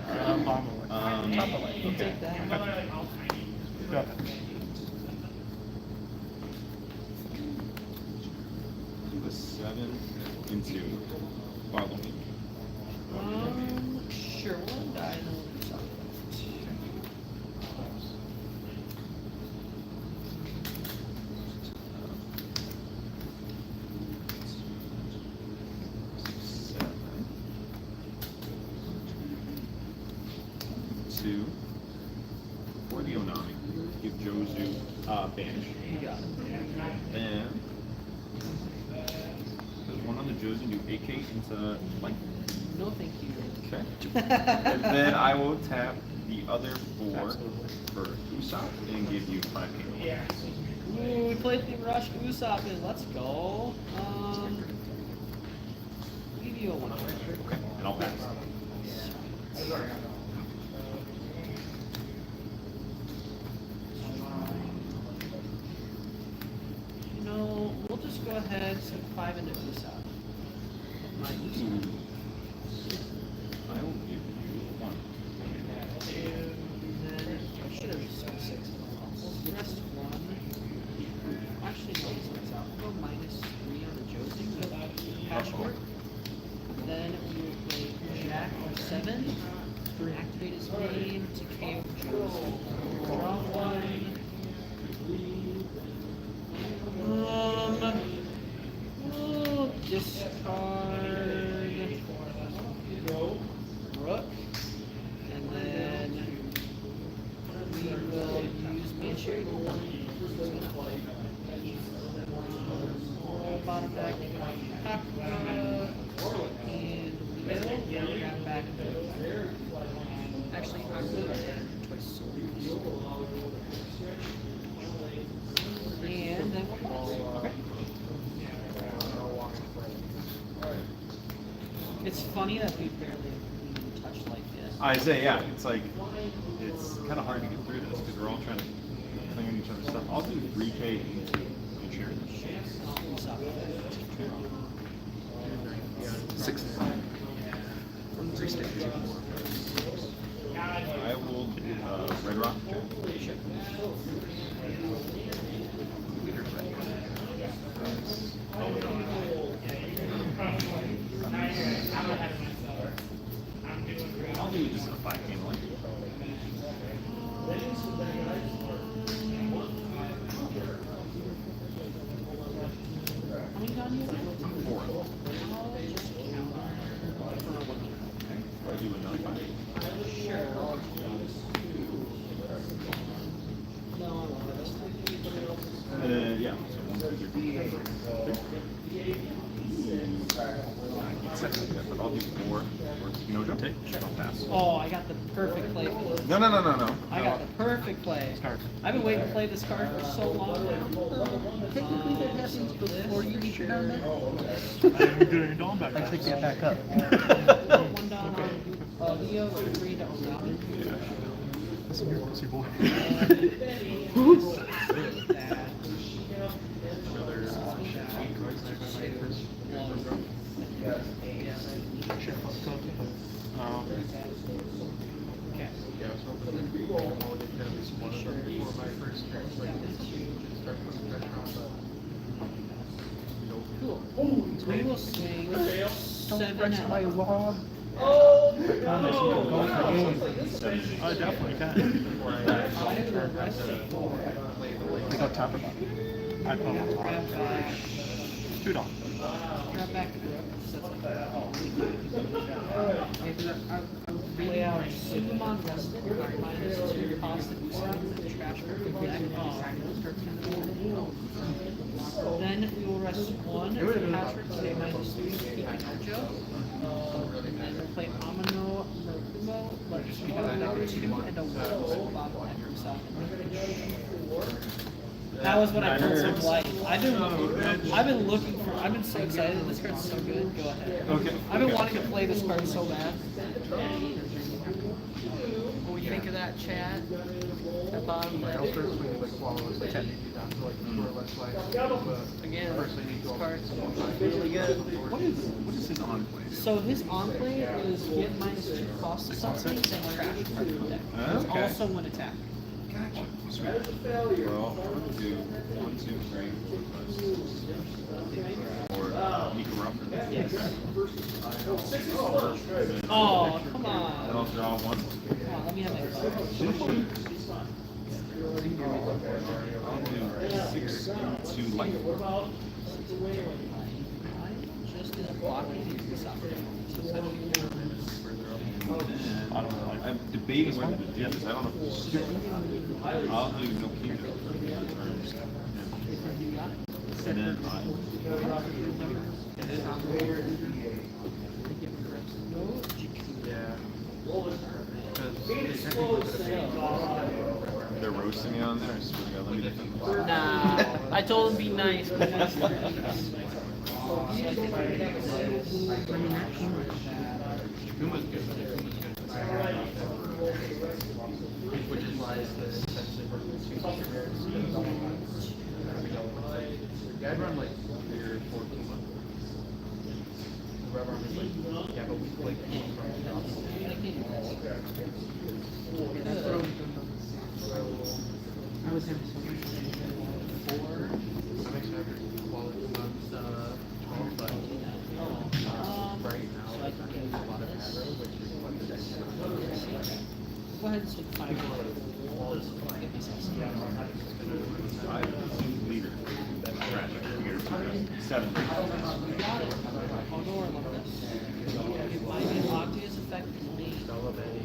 We'll take that. Go. Do a 7 into follow me. Sure, one die and then we'll do something. 2 for the Onami. Give Jozu banish. You got it. And there's one on the Jozu, do 8k into life. No, thank you. Okay. And then I will tap the other 4 for Usopp and give you 5k. Ooh, we played the Rush Usopp in. Let's go. Give you a 1. Okay. And I'll pass. You know, we'll just go ahead and send 5 into Usopp. My Usopp. I will give you 1. And then I should have just sent 6. We'll rest 1. Actually, no, this works out. We'll go -3 on the Josie with Patchwork. Then we will play Jack on 7. Activate his name to KO Josie. Draw 1. We'll discard Rook. And then we will use Manchurian. Bottom deck, Kakura, and we'll grab back. Actually, I'm going to twice. And then we'll pause. Okay. It's funny that we barely even touched like this. I say, yeah, it's like, it's kind of hard to get through this because we're all trying to clear each other's stuff. I'll do 3k into insurance. 6. From 3 stages. I will do Red Rock. Sure. I'll do just a 5 game one. How many gone you have? 4. I'll do another 5. Sure. No, I won't. Yeah. So 1, 2, 3, 4. But I'll do 4. No jump. I'll pass. Oh, I got the perfect play for this. No. I got the perfect play. I've been waiting to play this card for so long. Technically, that happens before you reach your down there. We're doing your dome back. Actually, get back up. 1 down on Leo, 3 down on Listen here, pussy boy. Cool. So we will swing 7 at my wall. I definitely can. We go top or bottom. I put on top. grab back. $2. Grab back the group. I would lay out Supermon Rested, -2 cost of Usopp, trash deck. Then we will rest 1 for Patrick, today -3 for Pikachu. And then we'll play Amano Narumo, let us be bottom deck 2 and a 1, bottom deck Usopp. That was what I pulled some light. I've been looking for. I've been so excited. This card's so good. Go ahead. Okay. I've been wanting to play this card so bad. What do you think? think of that chat at bottom Like, left? I'll start swinging like swallows, like 10 maybe down to like 2 or less life. But Again, first I need to this go card's over. really good. What is his enclave? So his enclave is give -2 cost to something, then trash part of the deck. It's Okay. also one attack. Gotcha. Sweet. Well, I'll do 1, 2, 3, 4, 5, 6. Or Nico Rumpler. Yes. Oh, come And on. I'll draw 1. Come on, let me have my card. I'll do 6 into life. Just is blocking this up. I'm debating whether to do this. I don't know. I'll do no kingdom. And then they're roasting me on there. I swear to God, let me defend myself. Nah, I told him be nice. Be nice to Kuma's good. Which is why this sensitive yeah, I'd run like your 4 Kuma. The red arm is like, yeah, but we like That's what I was having so much fun. 4. I'm excited to quality months 12, but right now So I can get a lot of aggro, which is what the deck is. Go ahead and swing 5. Give me 6. I assume leader. That's trash. I figured 7. You got it. I'll go on this. If my locked is effective me,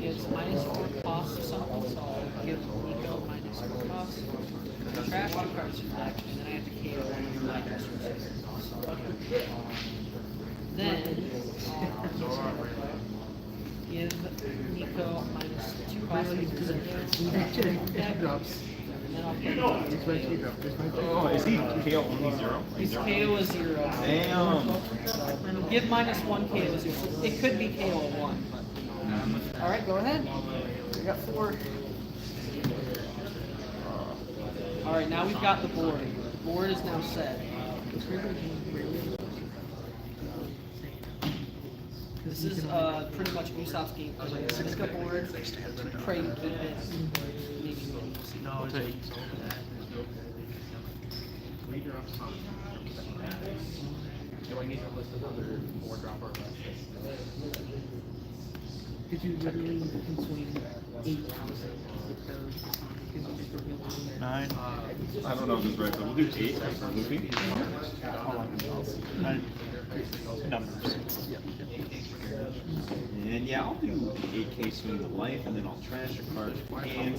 it's -4 cost of something, so I'll give Nico -4 cost. Trash 2 cards from deck, and then I have to KO one of my resources. Then, give Nico -2 cost because it Drops. and then I'll get It's my key drop. It's my key Oh, is he KO only 0? his KO is 0. Damn. Give -1 KO 0. It could be KO 1, but. Alright, go ahead. We got 4. Alright, now we've got the board. The board is now set. This is pretty much Usopp's game. Like a 6 board. Pray to keep it. Maybe we'll see. No, it's 8. Do I need to list another 4 drop or less? Did you literally can swing 8 houses with those? Because you just revealed 9. I don't know if this is right, but we'll do 8 for looping. Numbers. And yeah, I'll do 8K swing to life, and then I'll trash a card from hand.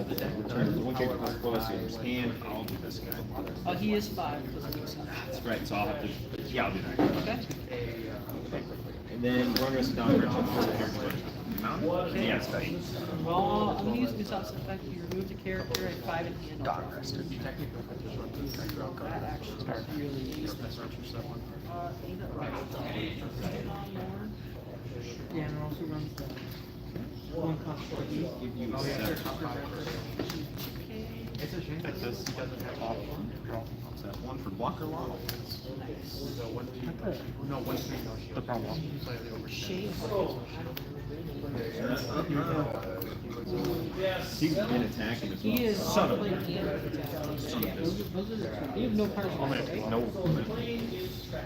The deck returns the 1 character plus plus in his hand. I'll do this guy. Oh, he is 5 because of Usopp. That's right, so I'll have to. Yeah, I'll do that. Okay. And then run risk down for mountain. Yeah, special. Well, I'm gonna use Usopp's effect. You remove the character at 5 in hand. Dog rested. That actually is really useful. Yeah, and it also runs the 1 cost for you. Give you Oh, yeah, 7. top 5. It's a shame that this doesn't have top 1. What's that? 1 for blocker law? So 1, 2, no, 1, 3, no shield. The problem. Slightly over Shame. He's been attacking as well. He is Son of playing a. and Son of a bitch. You have no cards. I'm gonna take no.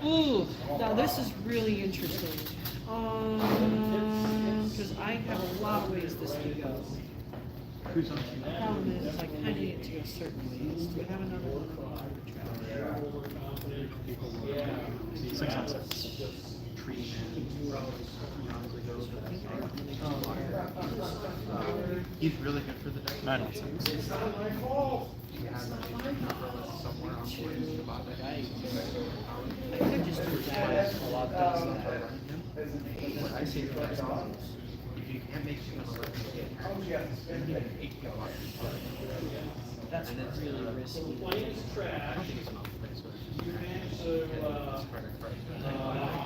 Ooh, now this is really interesting. Because I have a lot of ways this can go. The problem is, I kind of need to go certain ways. Do we have another one? 6 on 6. He's really good for the deck. 9 on 6. He has somewhere on the bottom. I could just do that. A lot does that. What I say for that is, if you can't make him a living, you need an 8 block. That's really risky. I don't think it's enough place, but it's just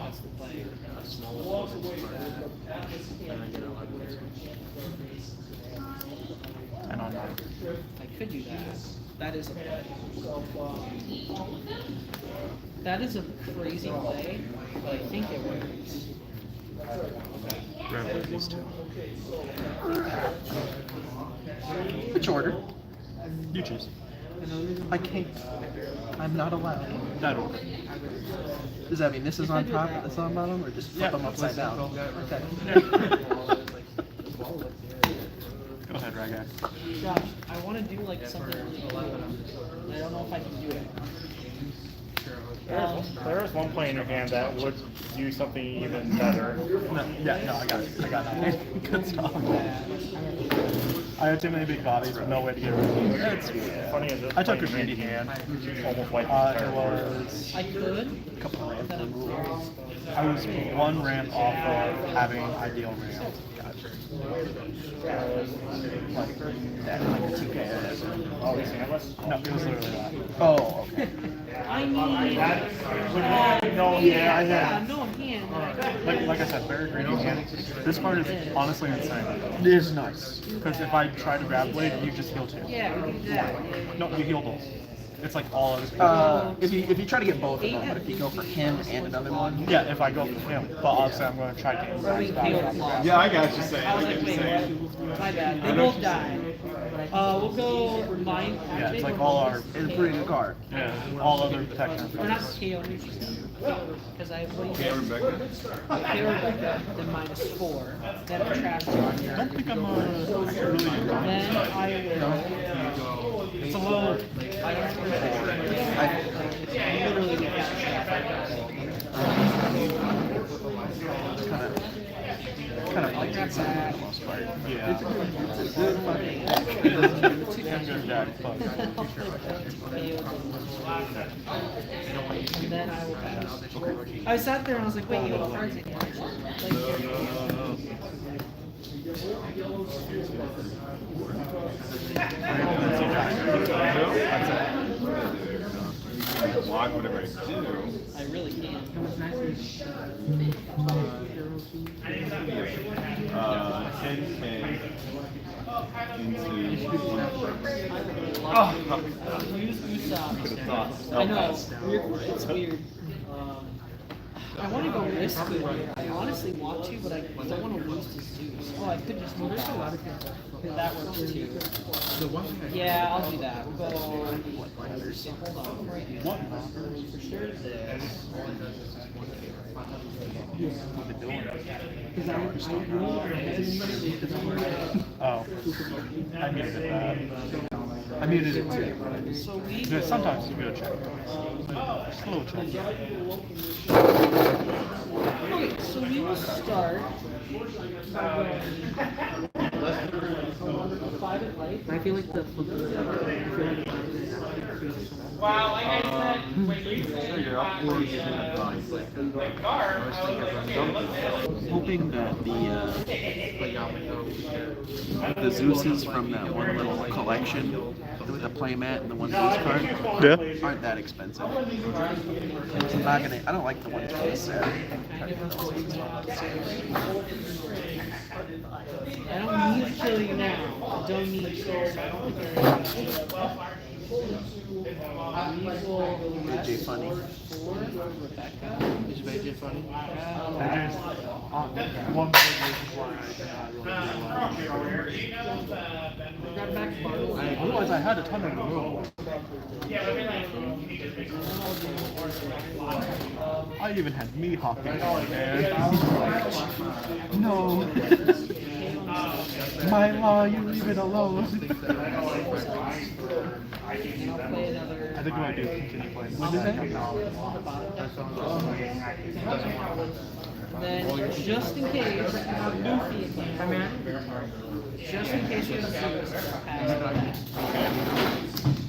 That's the play. a small card. And I get a lot of this. I could do that. That is a play. That is a crazy play, but I think it works. Grab these two. Which order? You choose. I can't. I'm not allowed. That order. Does that mean this is on top and this on bottom, or just flip them upside down? Okay. Go ahead, Ragak. Josh, I want to do like something really cool. I don't know if I can do it. There's one play in your hand that would do something even better. No, I got it. Good stuff. I had too many big bodies, but no way to get rid of them. It's Funny as this I took play a greedy in hand. almost wiped the It entire board. was I could. a couple of Then I'm ramps. very I was one ramp off of having ideal ramp. Like that, like a 2K. Oh, he's handless? No, it was literally that. Oh, okay. I mean, No, yeah, I yeah, had. no hand. Like I said, very greedy hand. This part is honestly insane. It is nice. Because if I try to grab blade, you just heal two. Yeah, we can do that. No, you heal both. It's like all of his. If you try to get both of them, but if you go for him and another one, Yeah, if I go for him. But obviously, I'm going to try to get Or we back. heal claw. Yeah, I got you saying. I was like, wait, what? My bad. They both died. We'll go mind. Yeah, it's like all our. it's a pretty good card. Yeah, all other protection. Or not KO, because I what do you KO Rebecca, then -4, then a trash I don't think I'm really good. then I will. It's a little. I literally get that Kind of like that for the most part. Yeah. It's a good fucking deck. Good deck, but and then I will pass. I sat there and I was like, wait, you have cards in here. Block whatever I do. I really can. 10K into. Use Usopp. Could've thought. I know. It's weird. I want to go risk it. I honestly want to, but I don't want to lose to Zeus. Oh, I could just move that. That works too. Yeah, I'll do that. We'll go. Hold on. what? For sure. Oh, I muted that. I muted it too. So we. Yeah, sometimes you go check. Just a little check. Okay, so we will start. I feel like the Wow, like I said, when you said You're up for the car, I was Hoping that the Zeus's from that one little collection with the playmat and the one Zeus card aren't that expensive. I'm not gonna. I don't like the ones from the set. I don't need to kill you now. I don't need to kill you. So I don't think AJ funny. Rebecca. Is AJ funny? That is one big reason why I cannot really do Otherwise, I had a ton of room. I even had me hopping on there. No. My law, you leave it alone. And I'll play another. I think we might do continue playing. Then, just in case, Goofy again. Just in case you have a Zeus, pass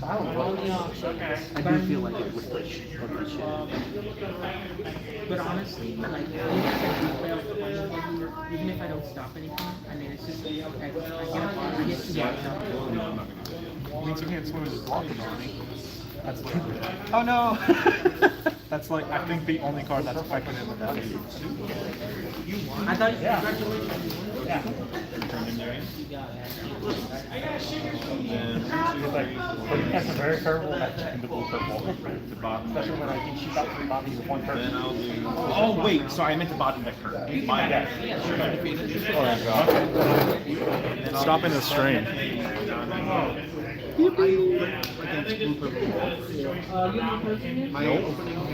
on the option. I do feel like it would push shit. But honestly, like, even if I don't stop anything, I mean, it's just, okay, I get to Means you can't swim as blocking on me. That's Oh no! that's That's like, I think, the only card that's affected in the deck. I thought you Turn in your hand. You got it. And That's a very terrible match in the blue purple. the bottom. Especially when I think she got to the bottom with one Then person. I'll do. Oh wait, sorry, I meant the bottom deck card. My bad. Stopping the strain. You have a person here?